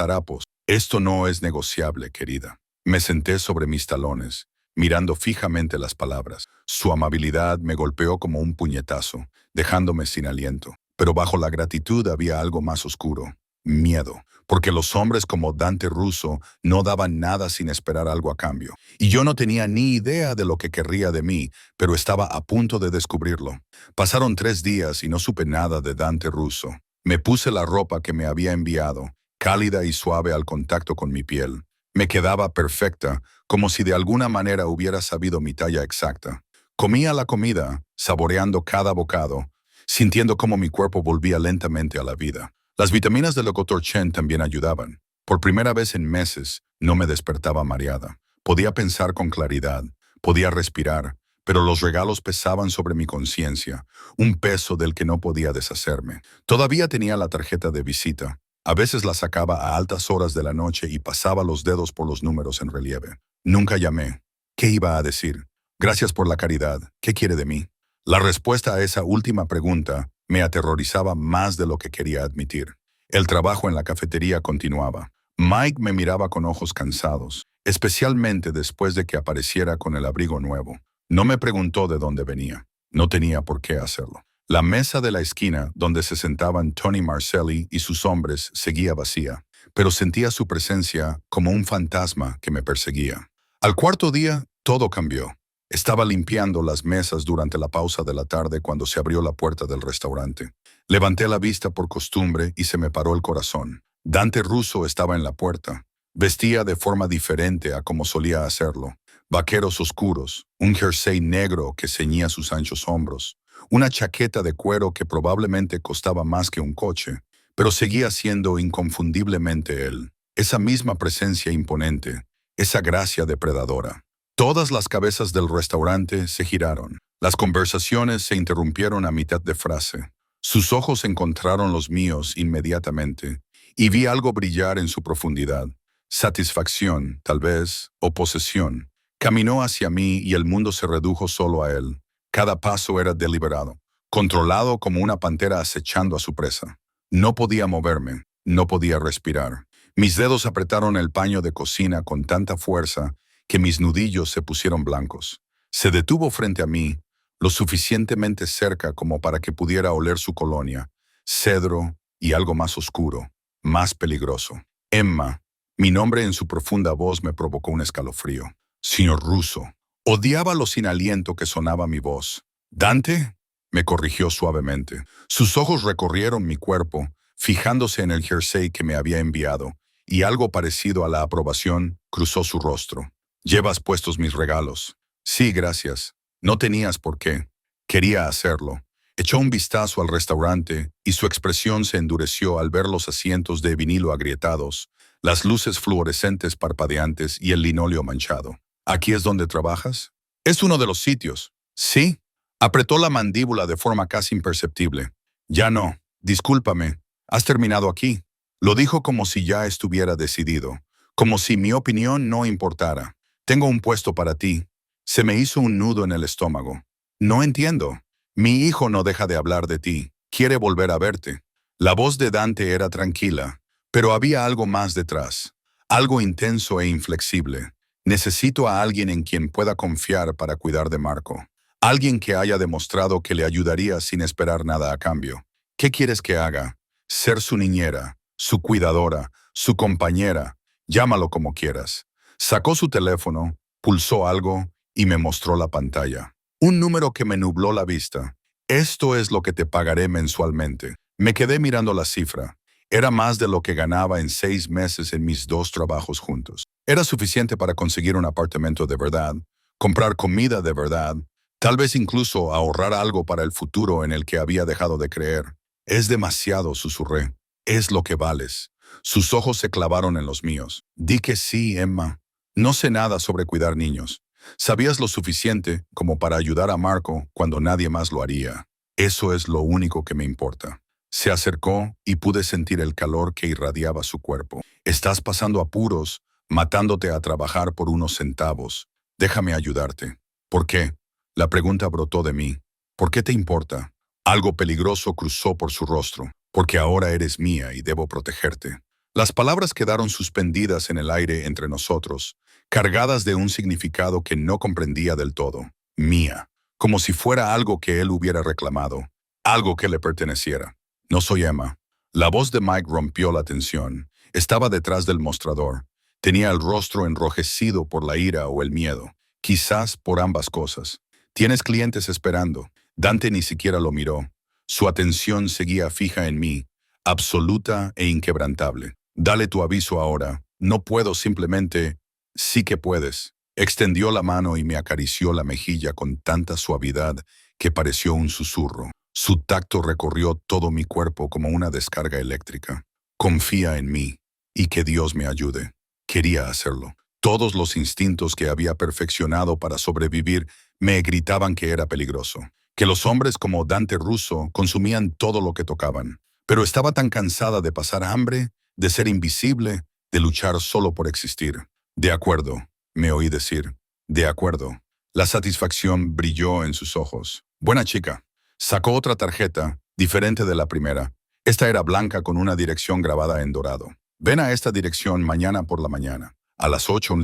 harapos. Esto no es negociable, querida. Me senté sobre mis talones, mirando fijamente las palabras. Su amabilidad me golpeó como un puñetazo, dejándome sin aliento. Pero bajo la gratitud había algo más oscuro. Miedo, porque los hombres como Dante Russo no daban nada sin esperar algo a cambio. Y yo no tenía ni idea de lo que querría de mí, pero estaba a punto de descubrirlo. Pasaron 3 días y no supe nada de Dante Russo. Me puse la ropa que me había enviado, cálida y suave al contacto con mi piel. Me quedaba perfecta, como si de alguna manera hubiera sabido mi talla exacta. Comía la comida, saboreando cada bocado, sintiendo cómo mi cuerpo volvía lentamente a la vida. Las vitaminas del Dr. Chen también ayudaban. Por primera vez en meses, no me despertaba mareada. Podía pensar con claridad, podía respirar, pero los regalos pesaban sobre mi conciencia, un peso del que no podía deshacerme. Todavía tenía la tarjeta de visita. A veces la sacaba a altas horas de la noche y pasaba los dedos por los números en relieve. Nunca llamé. ¿Qué iba a decir? Gracias por la caridad. ¿Qué quiere de mí? La respuesta a esa última pregunta me aterrorizaba más de lo que quería admitir. El trabajo en la cafetería continuaba. Mike me miraba con ojos cansados, especialmente después de que apareciera con el abrigo nuevo. No me preguntó de dónde venía. No tenía por qué hacerlo. La mesa de la esquina, donde se sentaban Tony Marcelli y sus hombres, seguía vacía, pero sentía su presencia como un fantasma que me perseguía. Al cuarto día, todo cambió. Estaba limpiando las mesas durante la pausa de la tarde cuando se abrió la puerta del restaurante. Levanté la vista por costumbre y se me paró el corazón. Dante Russo estaba en la puerta. Vestía de forma diferente a como solía hacerlo. Vaqueros oscuros, un jersey negro que ceñía sus anchos hombros, una chaqueta de cuero que probablemente costaba más que un coche, pero seguía siendo inconfundiblemente él. Esa misma presencia imponente, esa gracia depredadora. Todas las cabezas del restaurante se giraron. Las conversaciones se interrumpieron a mitad de frase. Sus ojos encontraron los míos inmediatamente, y vi algo brillar en su profundidad. Satisfacción, tal vez, o posesión. Caminó hacia mí y el mundo se redujo solo a él. Cada paso era deliberado, controlado como una pantera acechando a su presa. No podía moverme, no podía respirar. Mis dedos apretaron el paño de cocina con tanta fuerza que mis nudillos se pusieron blancos. Se detuvo frente a mí, lo suficientemente cerca como para que pudiera oler su colonia, cedro y algo más oscuro, más peligroso. Emma, mi nombre en su profunda voz me provocó un escalofrío. Señor Russo. Odiaba lo sin aliento que sonaba mi voz. ¿Dante? me corrigió suavemente. Sus ojos recorrieron mi cuerpo, fijándose en el jersey que me había enviado, y algo parecido a la aprobación cruzó su rostro. ¿Llevas puestos mis regalos? Sí, gracias. No tenías por qué. Quería hacerlo. Echó un vistazo al restaurante y su expresión se endureció al ver los asientos de vinilo agrietados, las luces fluorescentes parpadeantes y el linóleo manchado. ¿Aquí es donde trabajas? Es uno de los sitios. Sí. Apretó la mandíbula de forma casi imperceptible. Ya no. Discúlpame. ¿Has terminado aquí? Lo dijo como si ya estuviera decidido, como si mi opinión no importara. Tengo un puesto para ti. Se me hizo un nudo en el estómago. No entiendo. Mi hijo no deja de hablar de ti. Quiere volver a verte. La voz de Dante era tranquila, pero había algo más detrás. Algo intenso e inflexible. Necesito a alguien en quien pueda confiar para cuidar de Marco. Alguien que haya demostrado que le ayudaría sin esperar nada a cambio. ¿Qué quieres que haga? Ser su niñera, su cuidadora, su compañera. Llámalo como quieras. Sacó su teléfono, pulsó algo y me mostró la pantalla. Un número que me nubló la vista. Esto es lo que te pagaré mensualmente. Me quedé mirando la cifra. Era más de lo que ganaba en 6 meses en mis 2 trabajos juntos. Era suficiente para conseguir un apartamento de verdad, comprar comida de verdad, tal vez incluso ahorrar algo para el futuro en el que había dejado de creer. Es demasiado, susurré. Es lo que vales. Sus ojos se clavaron en los míos. Di que sí, Emma. No sé nada sobre cuidar niños. Sabías lo suficiente como para ayudar a Marco cuando nadie más lo haría. Eso es lo único que me importa. Se acercó y pude sentir el calor que irradiaba su cuerpo. Estás pasando apuros, matándote a trabajar por unos centavos. Déjame ayudarte. ¿Por qué? La pregunta brotó de mí. ¿Por qué te importa? Algo peligroso cruzó por su rostro. Porque ahora eres mía y debo protegerte. Las palabras quedaron suspendidas en el aire entre nosotros, cargadas de un significado que no comprendía del todo. Mía. Como si fuera algo que él hubiera reclamado. Algo que le perteneciera. No soy Emma. La voz de Mike rompió la tensión. Estaba detrás del mostrador. Tenía el rostro enrojecido por la ira o el miedo. Quizás por ambas cosas. Tienes clientes esperando. Dante ni siquiera lo miró. Su atención seguía fija en mí, absoluta e inquebrantable. Dale tu aviso ahora. No puedo simplemente... Sí que puedes. Extendió la mano y me acarició la mejilla con tanta suavidad que pareció un susurro. Su tacto recorrió todo mi cuerpo como una descarga eléctrica. Confía en mí y que Dios me ayude. Quería hacerlo. Todos los instintos que había perfeccionado para sobrevivir me gritaban que era peligroso, que los hombres como Dante Russo consumían todo lo que tocaban. Pero estaba tan cansada de pasar hambre, de ser invisible, de luchar solo por existir. De acuerdo, me oí decir. De acuerdo. La satisfacción brilló en sus ojos. Buena chica. Sacó otra tarjeta, diferente de la primera. Esta era blanca con una dirección grabada en dorado. Ven a esta dirección mañana por la mañana. A las 8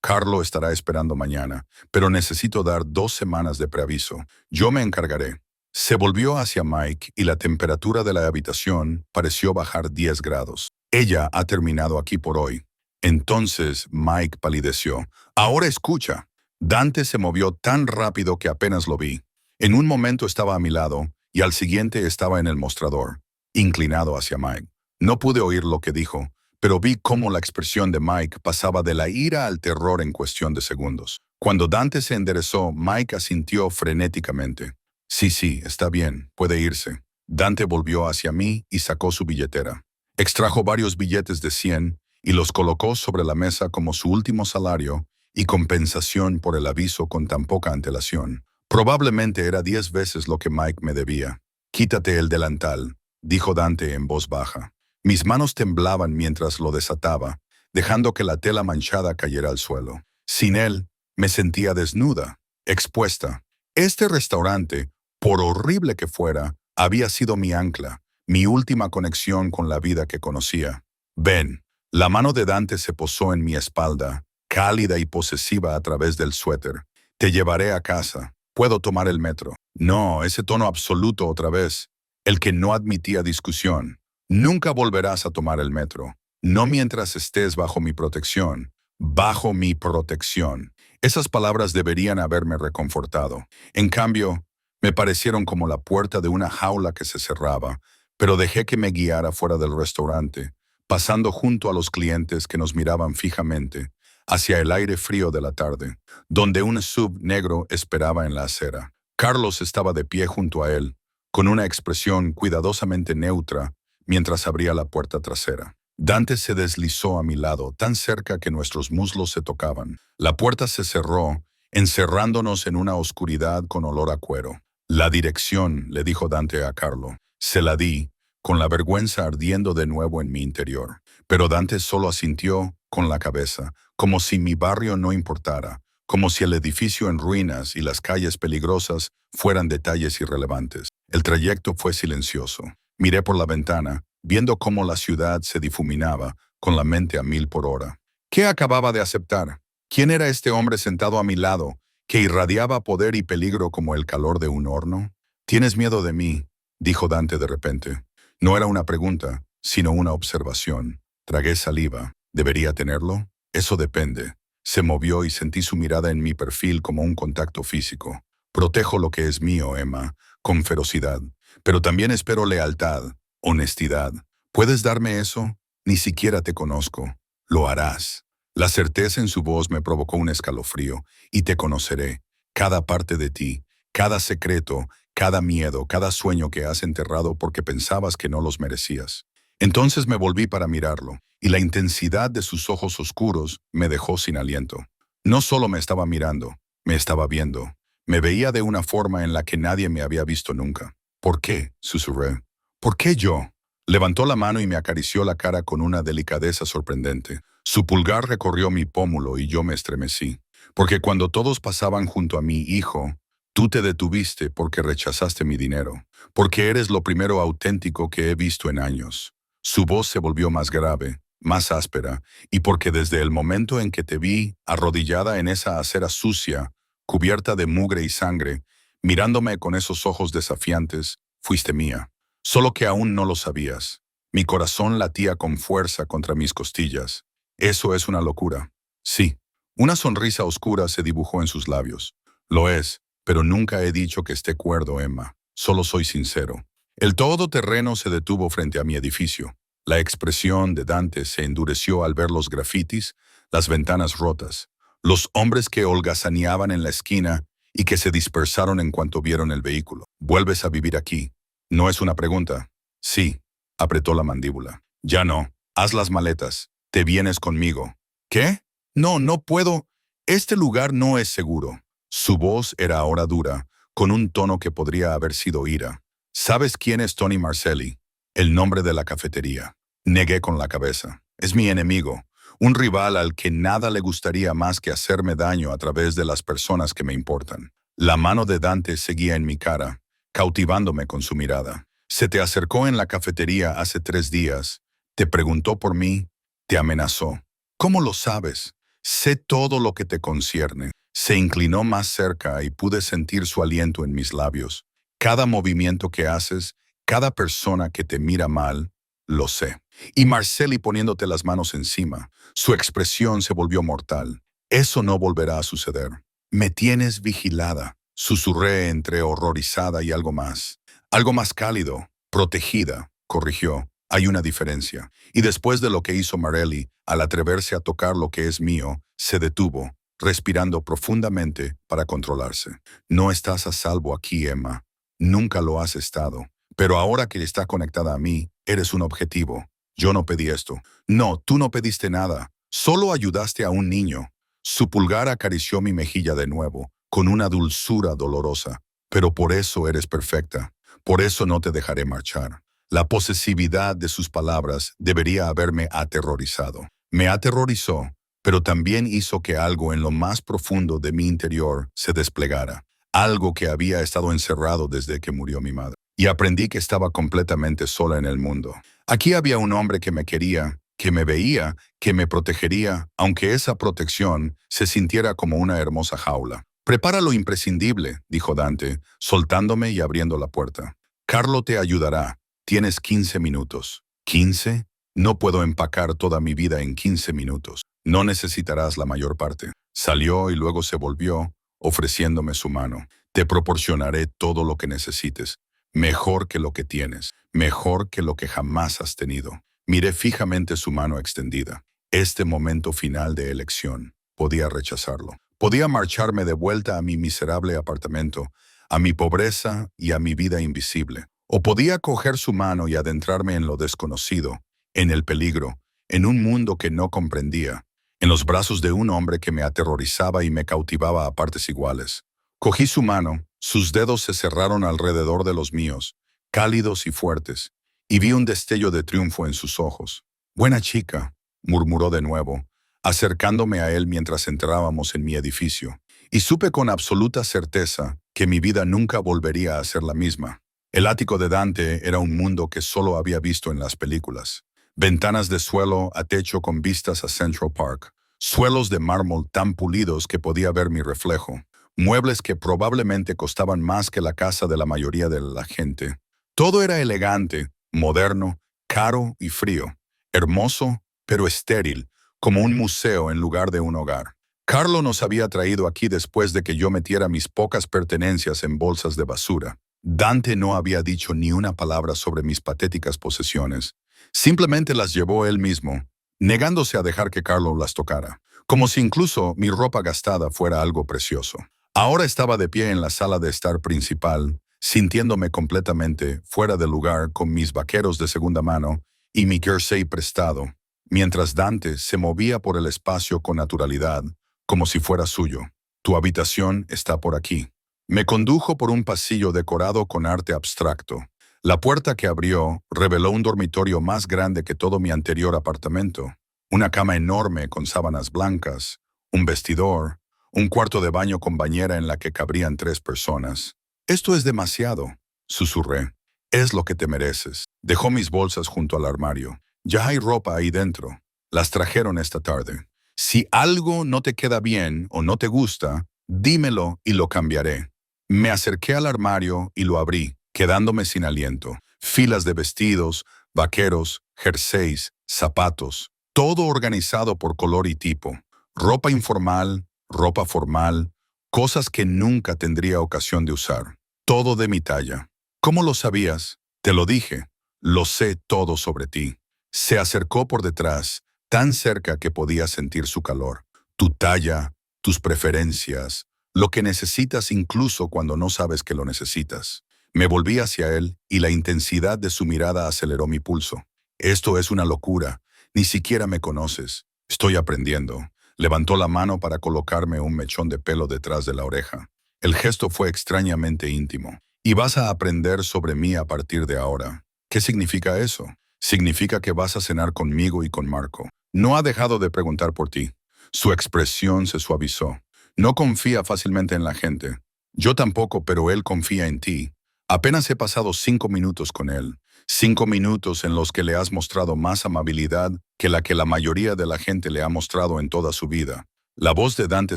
Carlo estará esperando mañana, pero necesito dar 2 semanas de preaviso. Yo me encargaré. Se volvió hacia Mike y la temperatura de la habitación pareció bajar 10 grados. Ella ha terminado aquí por hoy. Entonces Mike palideció. Ahora escucha. Dante se movió tan rápido que apenas lo vi. En un momento estaba a mi lado y al siguiente estaba en el mostrador, inclinado hacia Mike. No pude oír lo que dijo, pero vi cómo la expresión de Mike pasaba de la ira al terror en cuestión de segundos. Cuando Dante se enderezó, Mike asintió frenéticamente. Sí, está bien, puede irse. Dante volvió hacia mí y sacó su billetera. Extrajo varios billetes de 100 y los colocó sobre la mesa como su último salario y compensación por el aviso con tan poca antelación. Probablemente era 10 veces lo que Mike me debía. Quítate el delantal, dijo Dante en voz baja. Mis manos temblaban mientras lo desataba, dejando que la tela manchada cayera al suelo. Sin él, me sentía desnuda, expuesta. Este restaurante, por horrible que fuera, había sido mi ancla, mi última conexión con la vida que conocía. Ven. La mano de Dante se posó en mi espalda, cálida y posesiva a través del suéter. Te llevaré a casa. Puedo tomar el metro. No, ese tono absoluto otra vez, el que no admitía discusión. Nunca volverás a tomar el metro. No mientras estés bajo mi protección. Bajo mi protección. Esas palabras deberían haberme reconfortado. En cambio, Me parecieron como la puerta de una jaula que se cerraba, pero dejé que me guiara fuera del restaurante, pasando junto a los clientes que nos miraban fijamente, hacia el aire frío de la tarde, donde un sub negro esperaba en la acera. Carlos estaba de pie junto a él, con una expresión cuidadosamente neutra, mientras abría la puerta trasera. Dante se deslizó a mi lado, tan cerca que nuestros muslos se tocaban. La puerta se cerró, encerrándonos en una oscuridad con olor a cuero. La dirección, le dijo Dante a Carlo. Se la di, con la vergüenza ardiendo de nuevo en mi interior. Pero Dante solo asintió con la cabeza, como si mi barrio no importara, como si el edificio en ruinas y las calles peligrosas fueran detalles irrelevantes. El trayecto fue silencioso. Miré por la ventana, viendo cómo la ciudad se difuminaba, con la mente a 1000 por hora. ¿Qué acababa de aceptar? ¿Quién era este hombre sentado a mi lado, que irradiaba poder y peligro como el calor de un horno? «¿Tienes miedo de mí?», dijo Dante de repente. No era una pregunta, sino una observación. Tragué saliva. ¿Debería tenerlo? Eso depende. Se movió y sentí su mirada en mi perfil como un contacto físico. Protejo lo que es mío, Emma, con ferocidad. Pero también espero lealtad, honestidad. ¿Puedes darme eso? Ni siquiera te conozco. Lo harás. La certeza en su voz me provocó un escalofrío, y te conoceré. Cada parte de ti, cada secreto, cada miedo, cada sueño que has enterrado porque pensabas que no los merecías. Entonces me volví para mirarlo, y la intensidad de sus ojos oscuros me dejó sin aliento. No solo me estaba mirando, me estaba viendo. Me veía de una forma en la que nadie me había visto nunca. ¿Por qué?, susurré. ¿Por qué yo? Levantó la mano y me acarició la cara con una delicadeza sorprendente. Su pulgar recorrió mi pómulo y yo me estremecí. Porque cuando todos pasaban junto a mi hijo, tú te detuviste porque rechazaste mi dinero. Porque eres lo primero auténtico que he visto en años. Su voz se volvió más grave, más áspera, y porque desde el momento en que te vi arrodillada en esa acera sucia, cubierta de mugre y sangre, mirándome con esos ojos desafiantes, fuiste mía. Solo que aún no lo sabías. Mi corazón latía con fuerza contra mis costillas. Eso es una locura. Sí. Una sonrisa oscura se dibujó en sus labios. Lo es, pero nunca he dicho que esté cuerdo, Emma. Solo soy sincero. El todoterreno se detuvo frente a mi edificio. La expresión de Dante se endureció al ver los grafitis, las ventanas rotas, los hombres que holgazaneaban en la esquina y que se dispersaron en cuanto vieron el vehículo. ¿Vuelves a vivir aquí? No es una pregunta. Sí, apretó la mandíbula. Ya no. Haz las maletas. Te vienes conmigo. ¿Qué? No, no puedo. Este lugar no es seguro. Su voz era ahora dura, con un tono que podría haber sido ira. ¿Sabes quién es Tony Marcelli? El nombre de la cafetería. Negué con la cabeza. Es mi enemigo, un rival al que nada le gustaría más que hacerme daño a través de las personas que me importan. La mano de Dante seguía en mi cara, cautivándome con su mirada. Se te acercó en la cafetería hace 3 días, te preguntó por mí, te amenazó. ¿Cómo lo sabes? Sé todo lo que te concierne. Se inclinó más cerca y pude sentir su aliento en mis labios. Cada movimiento que haces, cada persona que te mira mal, lo sé. Y Marcelli poniéndote las manos encima, su expresión se volvió mortal. Eso no volverá a suceder. Me tienes vigilada, susurré entre horrorizada y algo más. Algo más cálido, protegida, corrigió. Hay una diferencia. Y después de lo que hizo Marelli, al atreverse a tocar lo que es mío, se detuvo, respirando profundamente para controlarse. No estás a salvo aquí, Emma. Nunca lo has estado. Pero ahora que está conectada a mí, eres un objetivo. Yo no pedí esto. No, tú no pediste nada. Solo ayudaste a un niño. Su pulgar acarició mi mejilla de nuevo, con una dulzura dolorosa. Pero por eso eres perfecta. Por eso no te dejaré marchar. La posesividad de sus palabras debería haberme aterrorizado. Me aterrorizó, pero también hizo que algo en lo más profundo de mi interior se desplegara. Algo que había estado encerrado desde que murió mi madre. Y aprendí que estaba completamente sola en el mundo. Aquí había un hombre que me quería, que me veía, que me protegería, aunque esa protección se sintiera como una hermosa jaula. «Prepara lo imprescindible», dijo Dante, soltándome y abriendo la puerta. «Carlo te ayudará. Tienes 15 minutos». ¿15? No puedo empacar toda mi vida en 15 minutos. No necesitarás la mayor parte. Salió y luego se volvió, ofreciéndome su mano. Te proporcionaré todo lo que necesites, mejor que lo que tienes, mejor que lo que jamás has tenido. Miré fijamente su mano extendida. Este momento final de elección. Podía rechazarlo. Podía marcharme de vuelta a mi miserable apartamento, a mi pobreza y a mi vida invisible. O podía coger su mano y adentrarme en lo desconocido, en el peligro, en un mundo que no comprendía, en los brazos de un hombre que me aterrorizaba y me cautivaba a partes iguales. Cogí su mano, sus dedos se cerraron alrededor de los míos, cálidos y fuertes, y vi un destello de triunfo en sus ojos. «Buena chica», murmuró de nuevo, acercándome a él mientras entrábamos en mi edificio, y supe con absoluta certeza que mi vida nunca volvería a ser la misma. El ático de Dante era un mundo que solo había visto en las películas. Ventanas de suelo a techo con vistas a Central Park, suelos de mármol tan pulidos que podía ver mi reflejo, muebles que probablemente costaban más que la casa de la mayoría de la gente. Todo era elegante, moderno, caro y frío, hermoso, pero estéril, como un museo en lugar de un hogar. Carlo nos había traído aquí después de que yo metiera mis pocas pertenencias en bolsas de basura. Dante no había dicho ni una palabra sobre mis patéticas posesiones. Simplemente las llevó él mismo, negándose a dejar que Carlo las tocara, como si incluso mi ropa gastada fuera algo precioso. Ahora estaba de pie en la sala de estar principal, sintiéndome completamente fuera de lugar con mis vaqueros de segunda mano y mi jersey prestado, mientras Dante se movía por el espacio con naturalidad, como si fuera suyo. «Tu habitación está por aquí». Me condujo por un pasillo decorado con arte abstracto. La puerta que abrió reveló un dormitorio más grande que todo mi anterior apartamento. Una cama enorme con sábanas blancas, un vestidor, un cuarto de baño con bañera en la que cabrían 3 personas. «Esto es demasiado», susurré. «Es lo que te mereces». Dejó mis bolsas junto al armario. «Ya hay ropa ahí dentro. Las trajeron esta tarde. Si algo no te queda bien o no te gusta, dímelo y lo cambiaré». Me acerqué al armario y lo abrí, quedándome sin aliento. Filas de vestidos, vaqueros, jerseys, zapatos, todo organizado por color y tipo. Ropa informal, ropa formal, cosas que nunca tendría ocasión de usar. Todo de mi talla. «¿Cómo lo sabías?» «Te lo dije. Lo sé todo sobre ti». Se acercó por detrás, tan cerca que podía sentir su calor. «Tu talla, tus preferencias, lo que necesitas incluso cuando no sabes que lo necesitas». Me volví hacia él y la intensidad de su mirada aceleró mi pulso. «Esto es una locura. Ni siquiera me conoces. Estoy aprendiendo». Levantó la mano para colocarme un mechón de pelo detrás de la oreja. El gesto fue extrañamente íntimo. «Y vas a aprender sobre mí a partir de ahora». «¿Qué significa eso?» «Significa que vas a cenar conmigo y con Marco. No ha dejado de preguntar por ti». Su expresión se suavizó. «No confía fácilmente en la gente. Yo tampoco, pero él confía en ti. Apenas he pasado 5 minutos con él. 5 minutos en los que le has mostrado más amabilidad que la mayoría de la gente le ha mostrado en toda su vida». La voz de Dante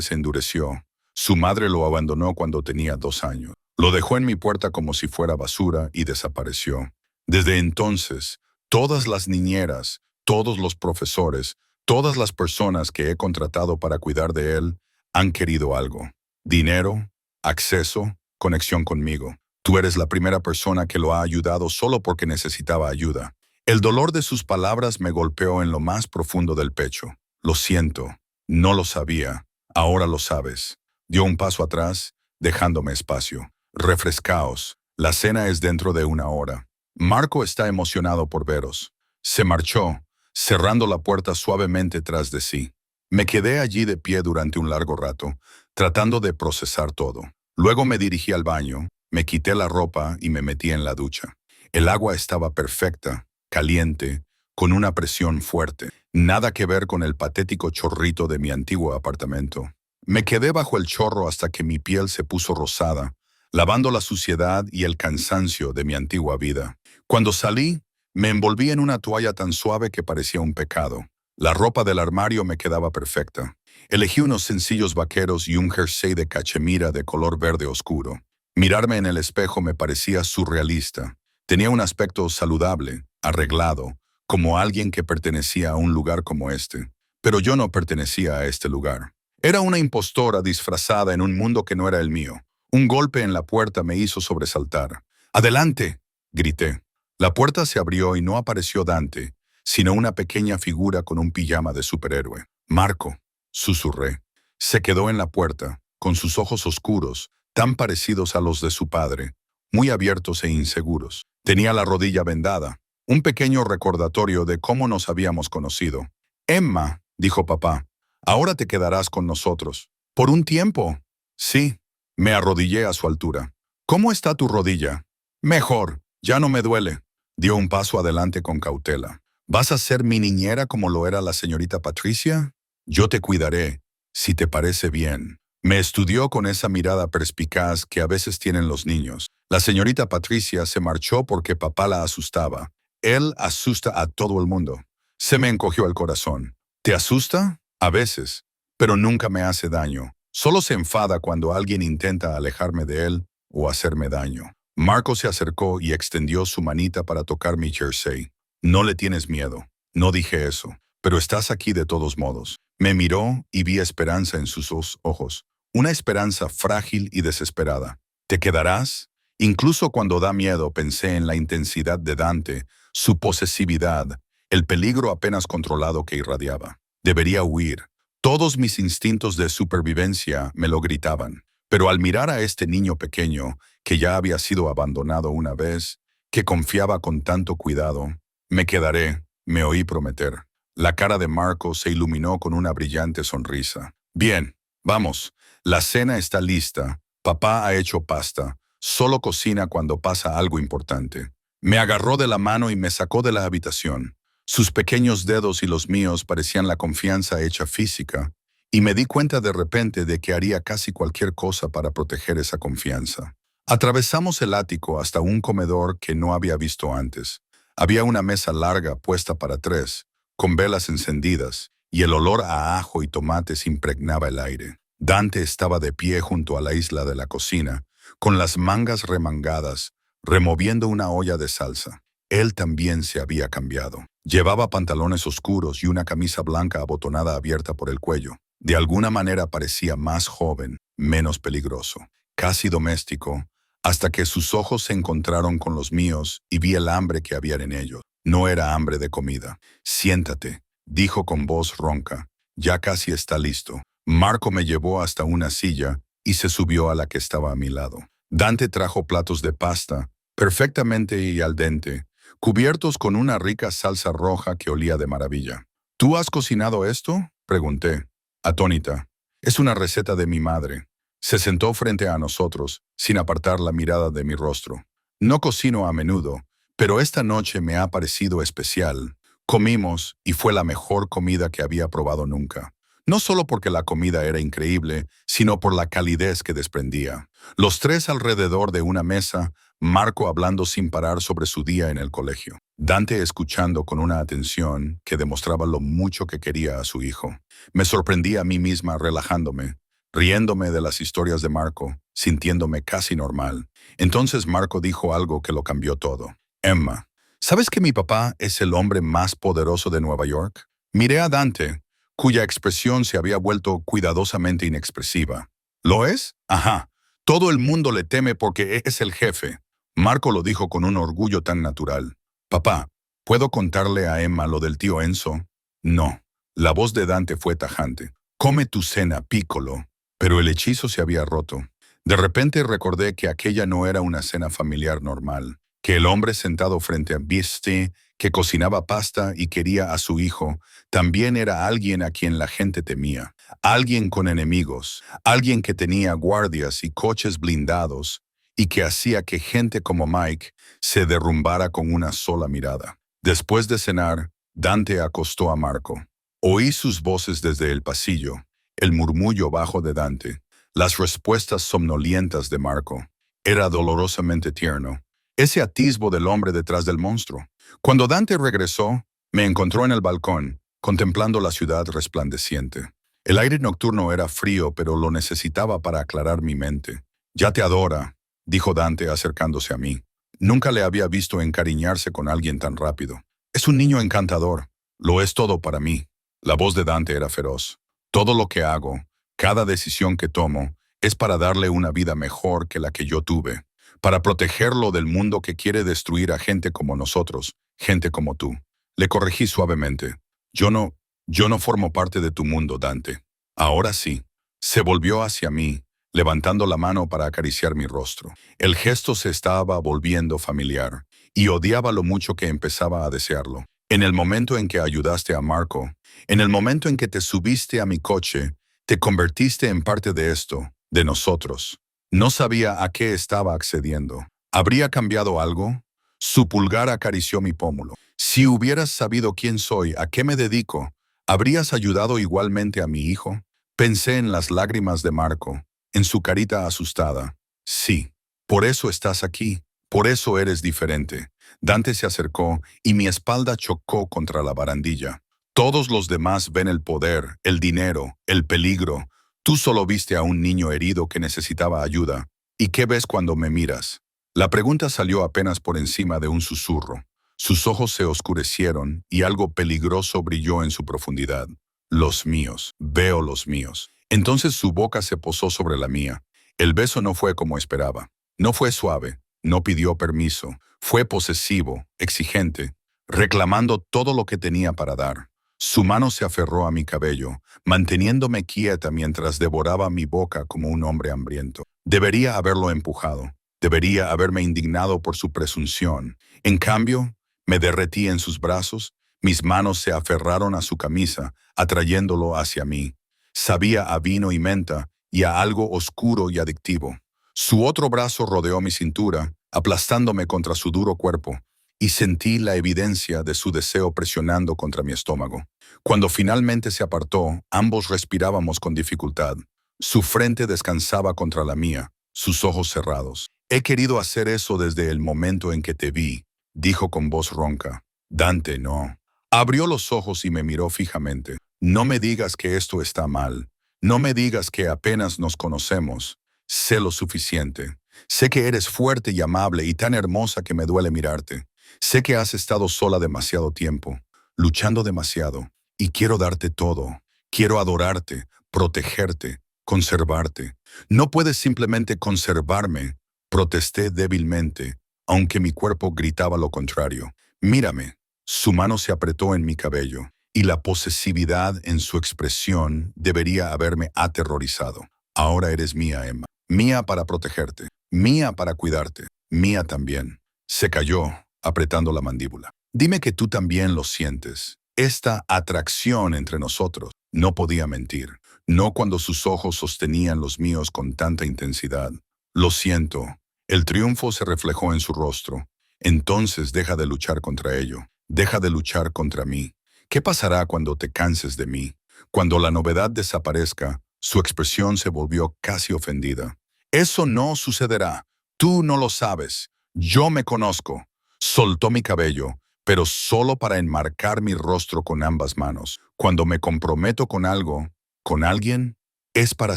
se endureció. Su madre lo abandonó cuando tenía 2 años. Lo dejó en mi puerta como si fuera basura y desapareció. Desde entonces, todas las niñeras, todos los profesores, todas las personas que he contratado para cuidar de él han querido algo. Dinero, acceso, conexión conmigo. Tú eres la primera persona que lo ha ayudado solo porque necesitaba ayuda. El dolor de sus palabras me golpeó en lo más profundo del pecho. «Lo siento. No lo sabía. Ahora lo sabes». Dio un paso atrás, dejándome espacio. «Refrescaos. La cena es dentro de 1 hora. Marco está emocionado por veros». Se marchó, cerrando la puerta suavemente tras de sí. Me quedé allí de pie durante un largo rato, tratando de procesar todo. Luego me dirigí al baño, me quité la ropa y me metí en la ducha. El agua estaba perfecta, caliente, con una presión fuerte. Nada que ver con el patético chorrito de mi antiguo apartamento. Me quedé bajo el chorro hasta que mi piel se puso rosada, lavando la suciedad y el cansancio de mi antigua vida. Cuando salí, me envolví en una toalla tan suave que parecía un pecado. La ropa del armario me quedaba perfecta. Elegí unos sencillos vaqueros y un jersey de cachemira de color verde oscuro. Mirarme en el espejo me parecía surrealista. Tenía un aspecto saludable, arreglado, como alguien que pertenecía a un lugar como este. Pero yo no pertenecía a este lugar. Era una impostora disfrazada en un mundo que no era el mío. Un golpe en la puerta me hizo sobresaltar. ¡Adelante!, grité. La puerta se abrió y no apareció Dante, sino una pequeña figura con un pijama de superhéroe. Marco, susurré. Se quedó en la puerta, con sus ojos oscuros, tan parecidos a los de su padre, muy abiertos e inseguros. Tenía la rodilla vendada, un pequeño recordatorio de cómo nos habíamos conocido. Emma, dijo papá, ahora te quedarás con nosotros. ¿Por un tiempo? Sí. Me arrodillé a su altura. ¿Cómo está tu rodilla? Mejor, ya no me duele. Dio un paso adelante con cautela. ¿Vas a ser mi niñera como lo era la señorita Patricia? Yo te cuidaré, si te parece bien. Me estudió con esa mirada perspicaz que a veces tienen los niños. La señorita Patricia se marchó porque papá la asustaba. Él asusta a todo el mundo. Se me encogió el corazón. ¿Te asusta? A veces, pero nunca me hace daño. Solo se enfada cuando alguien intenta alejarme de él o hacerme daño. Marco se acercó y extendió su manita para tocar mi jersey. No le tienes miedo. No dije eso, pero estás aquí de todos modos. Me miró y vi esperanza en sus ojos. Una esperanza frágil y desesperada. ¿Te quedarás? Incluso cuando da miedo pensé en la intensidad de Dante, su posesividad, el peligro apenas controlado que irradiaba. Debería huir. Todos mis instintos de supervivencia me lo gritaban. Pero al mirar a este niño pequeño, que ya había sido abandonado una vez, que confiaba con tanto cuidado, me quedaré, me oí prometer. La cara de Marco se iluminó con una brillante sonrisa. Bien, vamos, la cena está lista. Papá ha hecho pasta. Solo cocina cuando pasa algo importante. Me agarró de la mano y me sacó de la habitación. Sus pequeños dedos y los míos parecían la confianza hecha física, y me di cuenta de repente de que haría casi cualquier cosa para proteger esa confianza. Atravesamos el ático hasta un comedor que no había visto antes. Había una mesa larga puesta para 3, con velas encendidas, y el olor a ajo y tomates impregnaba el aire. Dante estaba de pie junto a la isla de la cocina, con las mangas remangadas, removiendo una olla de salsa. Él también se había cambiado. Llevaba pantalones oscuros y una camisa blanca abotonada abierta por el cuello. De alguna manera parecía más joven, menos peligroso, casi doméstico, hasta que sus ojos se encontraron con los míos y vi el hambre que había en ellos. No era hambre de comida. Siéntate, dijo con voz ronca. Ya casi está listo. Marco me llevó hasta una silla y se subió a la que estaba a mi lado. Dante trajo platos de pasta, perfectamente y al dente, cubiertos con una rica salsa roja que olía de maravilla. ¿Tú has cocinado esto?, pregunté, atónita. Es una receta de mi madre. Se sentó frente a nosotros, sin apartar la mirada de mi rostro. No cocino a menudo, pero esta noche me ha parecido especial. Comimos y fue la mejor comida que había probado nunca. No solo porque la comida era increíble, sino por la calidez que desprendía. Los 3 alrededor de una mesa, Marco hablando sin parar sobre su día en el colegio. Dante escuchando con una atención que demostraba lo mucho que quería a su hijo. Me sorprendí a mí misma relajándome, riéndome de las historias de Marco, sintiéndome casi normal. Entonces Marco dijo algo que lo cambió todo. Emma, ¿sabes que mi papá es el hombre más poderoso de Nueva York? Miré a Dante, cuya expresión se había vuelto cuidadosamente inexpresiva. ¿Lo es? Ajá. Todo el mundo le teme porque es el jefe. Marco lo dijo con un orgullo tan natural. Papá, ¿puedo contarle a Emma lo del tío Enzo? No. La voz de Dante fue tajante. Come tu cena, Piccolo. Pero el hechizo se había roto. De repente recordé que aquella no era una cena familiar normal, que el hombre sentado frente a Beastie, que cocinaba pasta y quería a su hijo, también era alguien a quien la gente temía, alguien con enemigos, alguien que tenía guardias y coches blindados, y que hacía que gente como Mike se derrumbara con una sola mirada. Después de cenar, Dante acostó a Marco. Oí sus voces desde el pasillo, el murmullo bajo de Dante, las respuestas somnolientas de Marco. Era dolorosamente tierno, ese atisbo del hombre detrás del monstruo. Cuando Dante regresó, me encontró en el balcón, contemplando la ciudad resplandeciente. El aire nocturno era frío, pero lo necesitaba para aclarar mi mente. Ya te adora, dijo Dante acercándose a mí. Nunca le había visto encariñarse con alguien tan rápido. Es un niño encantador. Lo es todo para mí. La voz de Dante era feroz. Todo lo que hago, cada decisión que tomo, Es para darle una vida mejor que la que yo tuve, para protegerlo del mundo que quiere destruir a gente como nosotros, gente como tú. Le corregí suavemente. Yo no, yo no formo parte de tu mundo, Dante. Ahora sí. Se volvió hacia mí, levantando la mano para acariciar mi rostro. El gesto se estaba volviendo familiar, y odiaba lo mucho que empezaba a desearlo. En el momento en que ayudaste a Marco, en el momento en que te subiste a mi coche, te convertiste en parte de esto, de nosotros. No sabía a qué estaba accediendo. ¿Habría cambiado algo? Su pulgar acarició mi pómulo. Si hubieras sabido quién soy, a qué me dedico, ¿habrías ayudado igualmente a mi hijo? Pensé en las lágrimas de Marco, en su carita asustada. Sí, por eso estás aquí, por eso eres diferente. Dante se acercó y mi espalda chocó contra la barandilla. Todos los demás ven el poder, el dinero, el peligro. Tú solo viste a un niño herido que necesitaba ayuda. ¿Y qué ves cuando me miras? La pregunta salió apenas por encima de un susurro. Sus ojos se oscurecieron y algo peligroso brilló en su profundidad. Los míos, veo los míos. Entonces su boca se posó sobre la mía. El beso no fue como esperaba. No fue suave, no pidió permiso. Fue posesivo, exigente, reclamando todo lo que tenía para dar. Su mano se aferró a mi cabello, manteniéndome quieta mientras devoraba mi boca como un hombre hambriento. Debería haberlo empujado. Debería haberme indignado por su presunción. En cambio, me derretí en sus brazos, mis manos se aferraron a su camisa, atrayéndolo hacia mí. Sabía a vino y menta y a algo oscuro y adictivo. Su otro brazo rodeó mi cintura, aplastándome contra su duro cuerpo, y sentí la evidencia de su deseo presionando contra mi estómago. Cuando finalmente se apartó, ambos respirábamos con dificultad. Su frente descansaba contra la mía, sus ojos cerrados. He querido hacer eso desde el momento en que te vi, dijo con voz ronca. Dante, no. Abrió los ojos y me miró fijamente. No me digas que esto está mal. No me digas que apenas nos conocemos. Sé lo suficiente. Sé que eres fuerte y amable y tan hermosa que me duele mirarte. Sé que has estado sola demasiado tiempo, luchando demasiado, y quiero darte todo. Quiero adorarte, protegerte, conservarte. No puedes simplemente conservarme, protesté débilmente, aunque mi cuerpo gritaba lo contrario. Mírame. Su mano se apretó en mi cabello, y la posesividad en su expresión debería haberme aterrorizado. Ahora eres mía, Emma. Mía para protegerte, mía para cuidarte, mía también. Se cayó, apretando la mandíbula. Dime que tú también lo sientes. Esta atracción entre nosotros. No podía mentir. No cuando sus ojos sostenían los míos con tanta intensidad. Lo siento. El triunfo se reflejó en su rostro. Entonces deja de luchar contra ello. Deja de luchar contra mí. ¿Qué pasará cuando te canses de mí? Cuando la novedad desaparezca, su expresión se volvió casi ofendida. Eso no sucederá. Tú no lo sabes. Yo me conozco. Soltó mi cabello, pero solo para enmarcar mi rostro con ambas manos. Cuando me comprometo con algo, con alguien, es para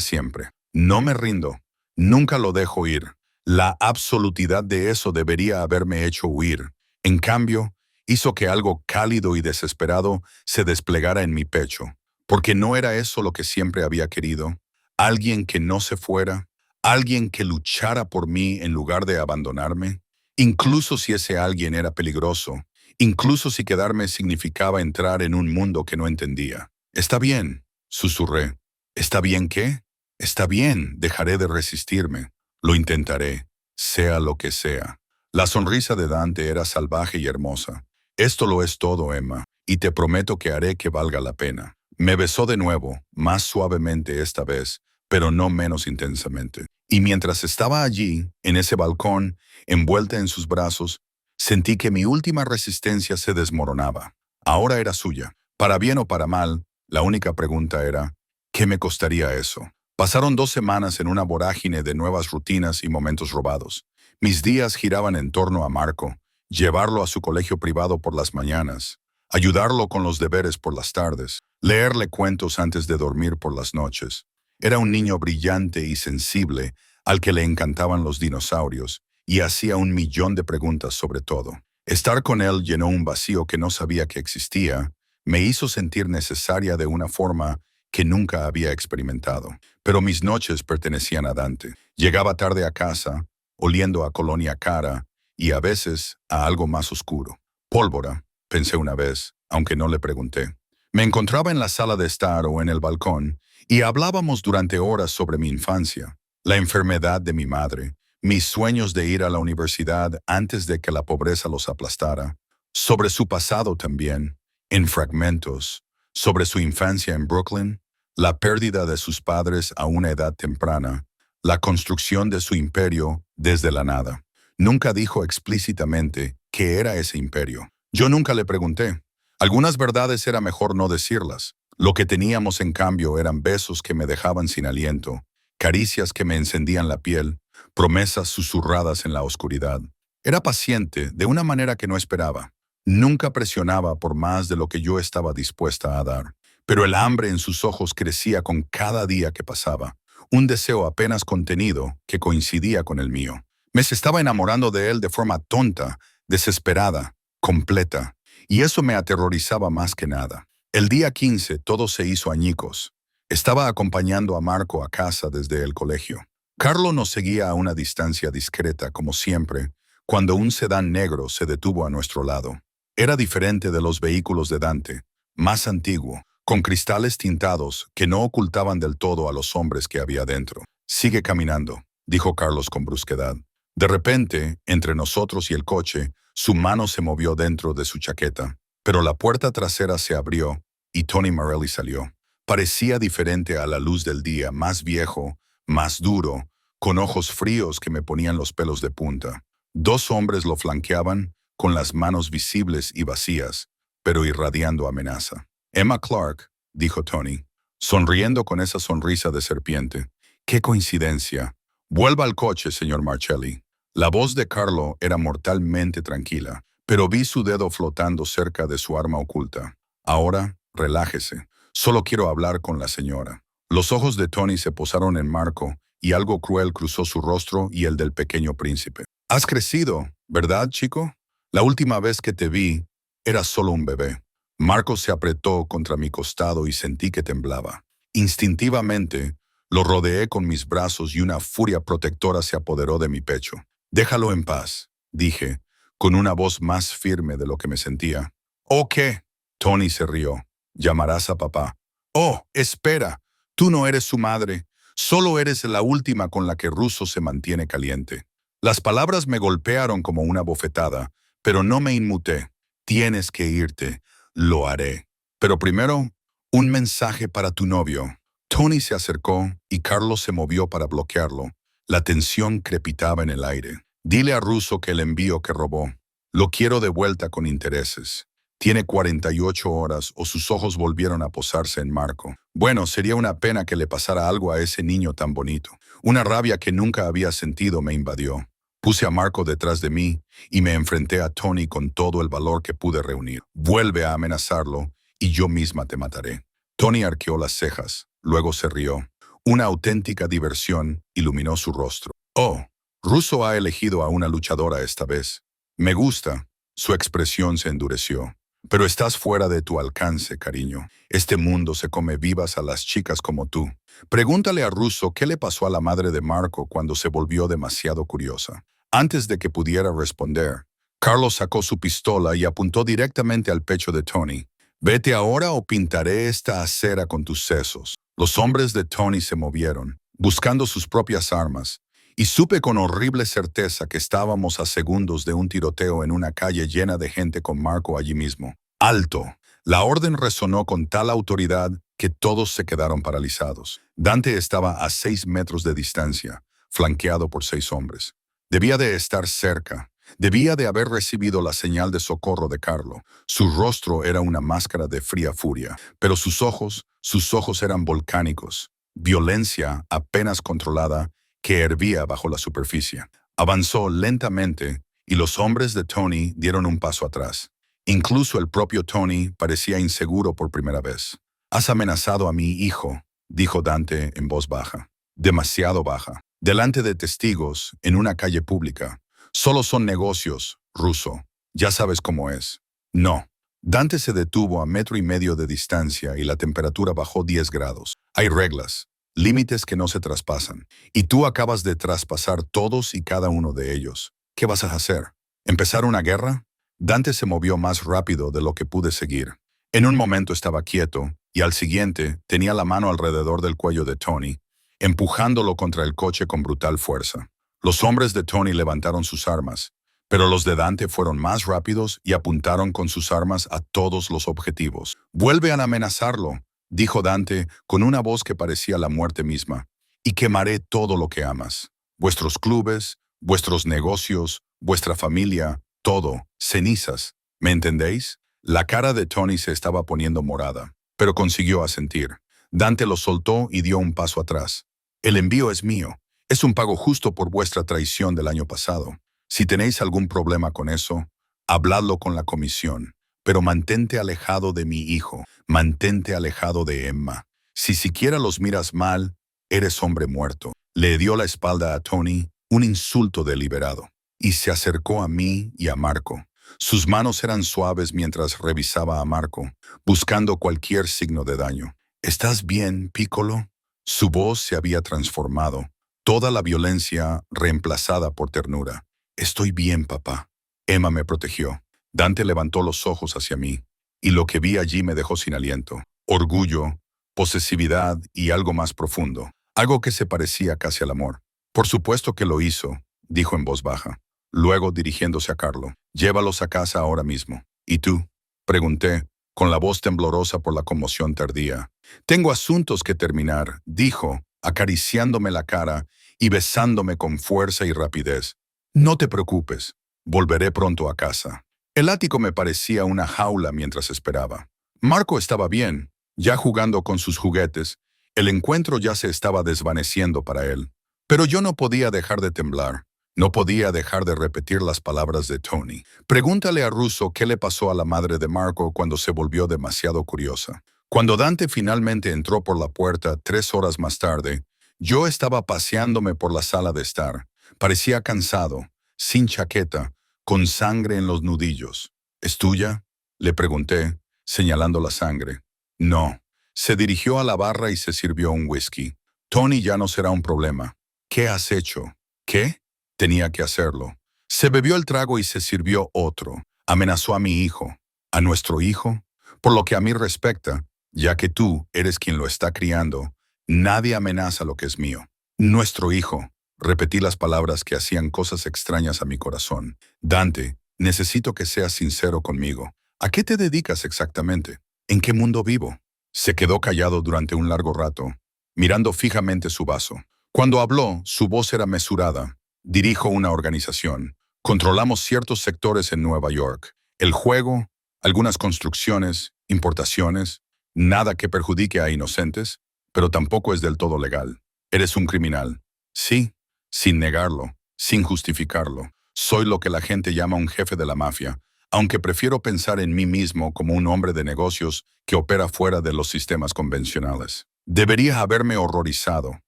siempre. No me rindo. Nunca lo dejo ir. La absolutidad de eso debería haberme hecho huir. En cambio, hizo que algo cálido y desesperado se desplegara en mi pecho. Porque no era eso lo que siempre había querido. Alguien que no se fuera. Alguien que luchara por mí en lugar de abandonarme. Incluso si ese alguien era peligroso, incluso si quedarme significaba entrar en un mundo que no entendía. Está bien, susurré. ¿Está bien qué? Está bien, dejaré de resistirme. Lo intentaré, sea lo que sea. La sonrisa de Dante era salvaje y hermosa. Esto lo es todo, Emma, y te prometo que haré que valga la pena. Me besó de nuevo, más suavemente esta vez, pero no menos intensamente. Y mientras estaba allí, en ese balcón, envuelta en sus brazos, sentí que mi última resistencia se desmoronaba. Ahora era suya. Para bien o para mal, la única pregunta era, ¿qué me costaría eso? Pasaron 2 semanas en una vorágine de nuevas rutinas y momentos robados. Mis días giraban en torno a Marco, llevarlo a su colegio privado por las mañanas, ayudarlo con los deberes por las tardes, leerle cuentos antes de dormir por las noches. Era un niño brillante y sensible al que le encantaban los dinosaurios y hacía 1 millón de preguntas sobre todo. Estar con él llenó un vacío que no sabía que existía, me hizo sentir necesaria de una forma que nunca había experimentado. Pero mis noches pertenecían a Dante. Llegaba tarde a casa, oliendo a colonia cara y a veces a algo más oscuro. Pólvora, pensé una vez, aunque no le pregunté. Me encontraba en la sala de estar o en el balcón y hablábamos durante horas sobre mi infancia, la enfermedad de mi madre, mis sueños de ir a la universidad antes de que la pobreza los aplastara, sobre su pasado también, en fragmentos, sobre su infancia en Brooklyn, la pérdida de sus padres a una edad temprana, la construcción de su imperio desde la nada. Nunca dijo explícitamente qué era ese imperio. Yo nunca le pregunté. Algunas verdades era mejor no decirlas. Lo que teníamos en cambio eran besos que me dejaban sin aliento, caricias que me encendían la piel, promesas susurradas en la oscuridad. Era paciente de una manera que no esperaba. Nunca presionaba por más de lo que yo estaba dispuesta a dar. Pero el hambre en sus ojos crecía con cada día que pasaba. Un deseo apenas contenido que coincidía con el mío. Me estaba enamorando de él de forma tonta, desesperada, completa. Y eso me aterrorizaba más que nada. El día 15 todo se hizo añicos. Estaba acompañando a Marco a casa desde el colegio. Carlo nos seguía a una distancia discreta, como siempre, cuando un sedán negro se detuvo a nuestro lado. Era diferente de los vehículos de Dante, más antiguo, con cristales tintados que no ocultaban del todo a los hombres que había dentro. «Sigue caminando», dijo Carlos con brusquedad. De repente, entre nosotros y el coche, su mano se movió dentro de su chaqueta, pero la puerta trasera se abrió y Tony Morelli salió. Parecía diferente a la luz del día, más viejo, más duro, con ojos fríos que me ponían los pelos de punta. Dos hombres lo flanqueaban, con las manos visibles y vacías, pero irradiando amenaza. «Emma Clark», dijo Tony, sonriendo con esa sonrisa de serpiente. «¡Qué coincidencia! Vuelva al coche, señor Marcelli». La voz de Carlo era mortalmente tranquila, pero vi su dedo flotando cerca de su arma oculta. «Ahora, relájese. Solo quiero hablar con la señora». Los ojos de Tony se posaron en Marco y algo cruel cruzó su rostro y el del pequeño príncipe. «Has crecido, ¿verdad, chico? La última vez que te vi, eras solo un bebé». Marco se apretó contra mi costado y sentí que temblaba. Instintivamente, lo rodeé con mis brazos y una furia protectora se apoderó de mi pecho. «Déjalo en paz», dije, con una voz más firme de lo que me sentía. «¿Oh, qué?» Tony se rió. «Llamarás a papá». «Oh, espera. Tú no eres su madre. Solo eres la última con la que Russo se mantiene caliente». Las palabras me golpearon como una bofetada, pero no me inmuté. «Tienes que irte. Lo haré. Pero primero, un mensaje para tu novio». Tony se acercó y Carlos se movió para bloquearlo. La tensión crepitaba en el aire. «Dile a Russo que el envío que robó. Lo quiero de vuelta con intereses. Tiene 48 horas o sus ojos volvieron a posarse en Marco. Bueno, sería una pena que le pasara algo a ese niño tan bonito». Una rabia que nunca había sentido me invadió. Puse a Marco detrás de mí y me enfrenté a Tony con todo el valor que pude reunir. «Vuelve a amenazarlo y yo misma te mataré». Tony arqueó las cejas, luego se rió. Una auténtica diversión iluminó su rostro. «Oh, Russo ha elegido a una luchadora esta vez. Me gusta». Su expresión se endureció. «Pero estás fuera de tu alcance, cariño. Este mundo se come vivas a las chicas como tú. Pregúntale a Russo qué le pasó a la madre de Marco cuando se volvió demasiado curiosa». Antes de que pudiera responder, Carlos sacó su pistola y apuntó directamente al pecho de Tony. «Vete ahora o pintaré esta acera con tus sesos». Los hombres de Tony se movieron, buscando sus propias armas, y supe con horrible certeza que estábamos a segundos de un tiroteo en una calle llena de gente con Marco allí mismo. «¡Alto!». La orden resonó con tal autoridad que todos se quedaron paralizados. Dante estaba a 6 metros de distancia, flanqueado por 6 hombres. Debía de estar cerca. Debía de haber recibido la señal de socorro de Carlo. Su rostro era una máscara de fría furia, pero sus ojos eran volcánicos. Violencia apenas controlada que hervía bajo la superficie. Avanzó lentamente y los hombres de Tony dieron un paso atrás. Incluso el propio Tony parecía inseguro por primera vez. «Has amenazado a mi hijo», dijo Dante en voz baja. Demasiado baja. Delante de testigos, en una calle pública. «Solo son negocios, Russo. Ya sabes cómo es». «No». Dante se detuvo a 1,5 metros de distancia y la temperatura bajó 10 grados. Hay reglas, límites que no se traspasan. Y tú acabas de traspasar todos y cada uno de ellos. ¿Qué vas a hacer? ¿Empezar una guerra? Dante se movió más rápido de lo que pude seguir. En un momento estaba quieto y al siguiente tenía la mano alrededor del cuello de Tony, empujándolo contra el coche con brutal fuerza. Los hombres de Tony levantaron sus armas, pero los de Dante fueron más rápidos y apuntaron con sus armas a todos los objetivos. «Vuelve a amenazarlo», dijo Dante con una voz que parecía la muerte misma, «y quemaré todo lo que amas. Vuestros clubes, vuestros negocios, vuestra familia, todo, cenizas. ¿Me entendéis?» La cara de Tony se estaba poniendo morada, pero consiguió asentir. Dante lo soltó y dio un paso atrás. «El envío es mío. Es un pago justo por vuestra traición del año pasado. Si tenéis algún problema con eso, habladlo con la comisión. Pero mantente alejado de mi hijo, mantente alejado de Emma. Si siquiera los miras mal, eres hombre muerto». Le dio la espalda a Tony, un insulto deliberado, y se acercó a mí y a Marco. Sus manos eran suaves mientras revisaba a Marco, buscando cualquier signo de daño. «¿Estás bien, Piccolo?» Su voz se había transformado, toda la violencia reemplazada por ternura. «Estoy bien, papá». Emma me protegió. Dante levantó los ojos hacia mí, y lo que vi allí me dejó sin aliento. Orgullo, posesividad y algo más profundo. Algo que se parecía casi al amor. «Por supuesto que lo hizo», dijo en voz baja. Luego, dirigiéndose a Carlo, «Llévalos a casa ahora mismo». «¿Y tú?», pregunté, con la voz temblorosa por la conmoción tardía. «Tengo asuntos que terminar», dijo, acariciándome la cara y besándome con fuerza y rapidez. «No te preocupes, volveré pronto a casa». El ático me parecía una jaula mientras esperaba. Marco estaba bien, ya jugando con sus juguetes. El encuentro ya se estaba desvaneciendo para él. Pero yo no podía dejar de temblar. No podía dejar de repetir las palabras de Tony. «Pregúntale a Russo qué le pasó a la madre de Marco cuando se volvió demasiado curiosa». Cuando Dante finalmente entró por la puerta 3 horas más tarde, yo estaba paseándome por la sala de estar. Parecía cansado, sin chaqueta, con sangre en los nudillos. «¿Es tuya?», le pregunté, señalando la sangre. «No». Se dirigió a la barra y se sirvió un whisky. «Tony ya no será un problema». «¿Qué has hecho?» «¿Qué?» Tenía que hacerlo. Se bebió el trago y se sirvió otro. Amenazó a mi hijo. ¿A nuestro hijo? Por lo que a mí respecta, ya que tú eres quien lo está criando, nadie amenaza lo que es mío. «Nuestro hijo». Repetí las palabras que hacían cosas extrañas a mi corazón. «Dante, necesito que seas sincero conmigo. ¿A qué te dedicas exactamente? ¿En qué mundo vivo?» Se quedó callado durante un largo rato, mirando fijamente su vaso. Cuando habló, su voz era mesurada. «Dirijo una organización. Controlamos ciertos sectores en Nueva York. El juego, algunas construcciones, importaciones. Nada que perjudique a inocentes, pero tampoco es del todo legal. Eres un criminal». «Sí, sin negarlo, sin justificarlo. Soy lo que la gente llama un jefe de la mafia, aunque prefiero pensar en mí mismo como un hombre de negocios que opera fuera de los sistemas convencionales». Debería haberme horrorizado.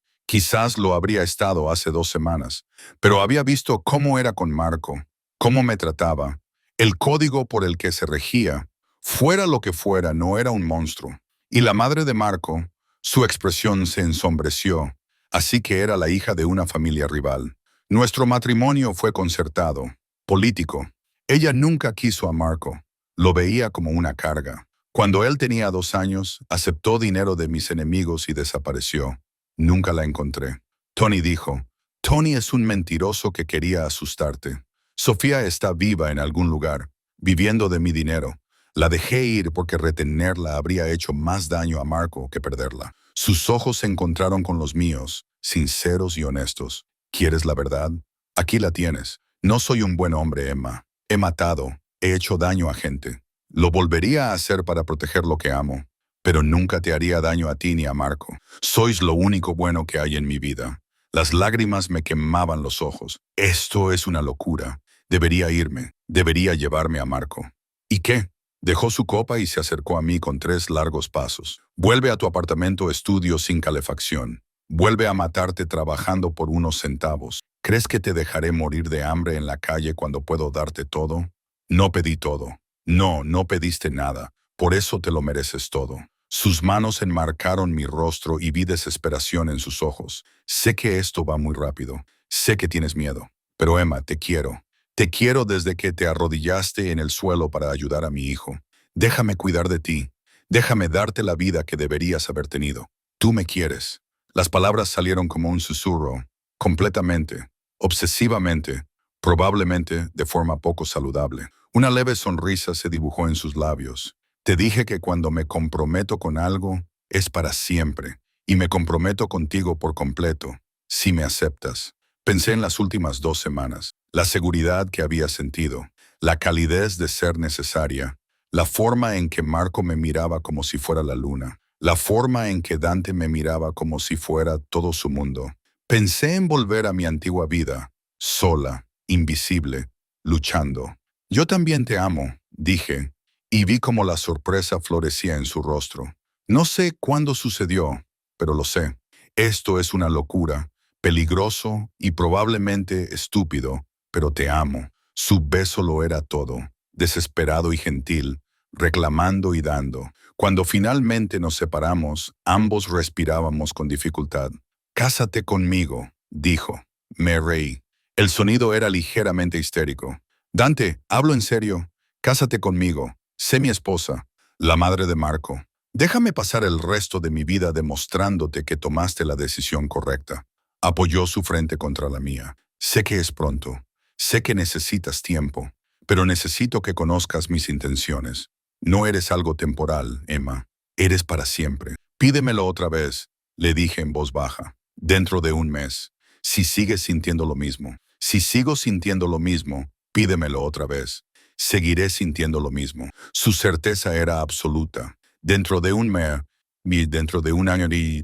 Quizás lo habría estado hace 2 semanas, pero había visto cómo era con Marco, cómo me trataba, el código por el que se regía. Fuera lo que fuera, no era un monstruo. Y la madre de Marco, su expresión se ensombreció, así que era la hija de una familia rival. Nuestro matrimonio fue concertado, político. Ella nunca quiso a Marco, lo veía como una carga. Cuando él tenía 2 años, aceptó dinero de mis enemigos y desapareció. Nunca la encontré. Tony dijo, «Tony es un mentiroso que quería asustarte. Sofía está viva en algún lugar, viviendo de mi dinero. La dejé ir porque retenerla habría hecho más daño a Marco que perderla». Sus ojos se encontraron con los míos, sinceros y honestos. «¿Quieres la verdad? Aquí la tienes. No soy un buen hombre, Emma. He matado, he hecho daño a gente. Lo volvería a hacer para proteger lo que amo. Pero nunca te haría daño a ti ni a Marco. Sois lo único bueno que hay en mi vida». Las lágrimas me quemaban los ojos. «Esto es una locura. Debería irme. Debería llevarme a Marco». «¿Y qué?». Dejó su copa y se acercó a mí con 3 largos pasos. «Vuelve a tu apartamento estudio sin calefacción. Vuelve a matarte trabajando por unos centavos. ¿Crees que te dejaré morir de hambre en la calle cuando puedo darte todo? No pedí todo. No, no pediste nada, por eso te lo mereces todo. Sus manos enmarcaron mi rostro y vi desesperación en sus ojos. Sé que esto va muy rápido, sé que tienes miedo, pero Emma, te quiero. Te quiero desde que te arrodillaste en el suelo para ayudar a mi hijo. Déjame cuidar de ti, déjame darte la vida que deberías haber tenido. Tú me quieres. Las palabras salieron como un susurro, completamente, obsesivamente, probablemente de forma poco saludable. Una leve sonrisa se dibujó en sus labios. Te dije que cuando me comprometo con algo, es para siempre, y me comprometo contigo por completo, si me aceptas. Pensé en las últimas 2 semanas, la seguridad que había sentido, la calidez de ser necesaria, la forma en que Marco me miraba como si fuera la luna, la forma en que Dante me miraba como si fuera todo su mundo. Pensé en volver a mi antigua vida, sola, invisible, luchando. Yo también te amo, dije, y vi cómo la sorpresa florecía en su rostro. No sé cuándo sucedió, pero lo sé. Esto es una locura, peligroso y probablemente estúpido, pero te amo. Su beso lo era todo, desesperado y gentil, reclamando y dando. Cuando finalmente nos separamos, ambos respirábamos con dificultad. Cásate conmigo, dijo. Me reí. El sonido era ligeramente histérico. Dante, hablo en serio. Cásate conmigo. Sé mi esposa, la madre de Marco. Déjame pasar el resto de mi vida demostrándote que tomaste la decisión correcta. Apoyó su frente contra la mía. Sé que es pronto. Sé que necesitas tiempo, pero necesito que conozcas mis intenciones. No eres algo temporal, Emma. Eres para siempre. Pídemelo otra vez, le dije en voz baja. Dentro de un mes. Si sigues sintiendo lo mismo. Si sigo sintiendo lo mismo, pídemelo otra vez. Seguiré sintiendo lo mismo. Su certeza era absoluta. Dentro de un mes, dentro de un año y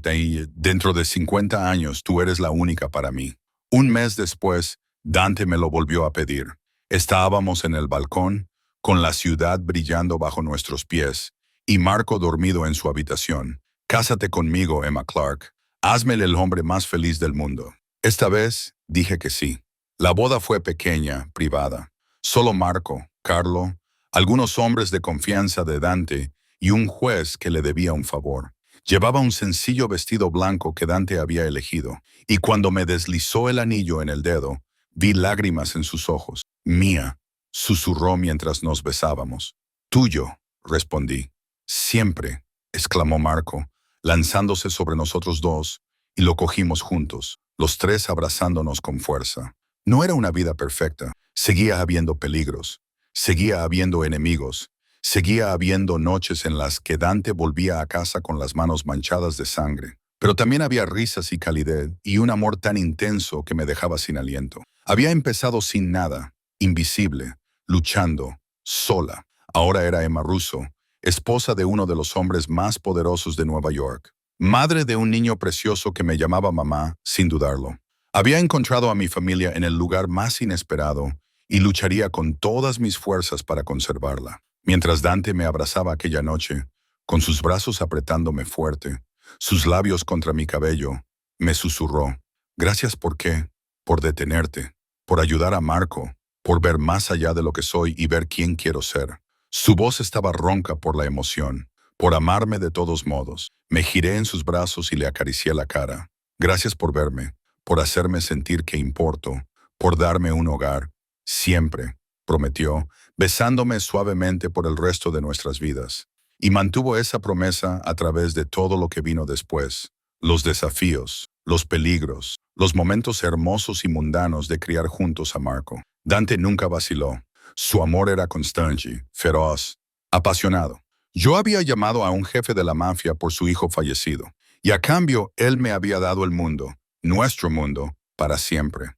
dentro de 50 años, tú eres la única para mí. Un mes después, Dante me lo volvió a pedir. Estábamos en el balcón, con la ciudad brillando bajo nuestros pies, y Marco dormido en su habitación. Cásate conmigo, Emma Clark. Házmele el hombre más feliz del mundo. Esta vez dije que sí. La boda fue pequeña, privada. Solo Marco, Carlo, algunos hombres de confianza de Dante y un juez que le debía un favor. Llevaba un sencillo vestido blanco que Dante había elegido, y cuando me deslizó el anillo en el dedo, vi lágrimas en sus ojos. Mía, susurró mientras nos besábamos. Tuyo, respondí. Siempre, exclamó Marco, lanzándose sobre nosotros dos, y lo cogimos juntos, los tres abrazándonos con fuerza. No era una vida perfecta. Seguía habiendo peligros, seguía habiendo enemigos, seguía habiendo noches en las que Dante volvía a casa con las manos manchadas de sangre. Pero también había risas y calidez y un amor tan intenso que me dejaba sin aliento. Había empezado sin nada, invisible, luchando, sola. Ahora era Emma Russo, esposa de uno de los hombres más poderosos de Nueva York, madre de un niño precioso que me llamaba mamá, sin dudarlo. Había encontrado a mi familia en el lugar más inesperado y lucharía con todas mis fuerzas para conservarla. Mientras Dante me abrazaba aquella noche, con sus brazos apretándome fuerte, sus labios contra mi cabello, me susurró, «Gracias por qué, por detenerte, por ayudar a Marco, por ver más allá de lo que soy y ver quién quiero ser». Su voz estaba ronca por la emoción, por amarme de todos modos. Me giré en sus brazos y le acaricié la cara. «Gracias por verme, por hacerme sentir que importo, por darme un hogar, siempre», prometió, besándome suavemente por el resto de nuestras vidas. Y mantuvo esa promesa a través de todo lo que vino después. Los desafíos, los peligros, los momentos hermosos y mundanos de criar juntos a Marco. Dante nunca vaciló. Su amor era constante, feroz, apasionado. Yo había llamado a un jefe de la mafia por su hijo fallecido, y a cambio él me había dado el mundo, nuestro mundo, para siempre.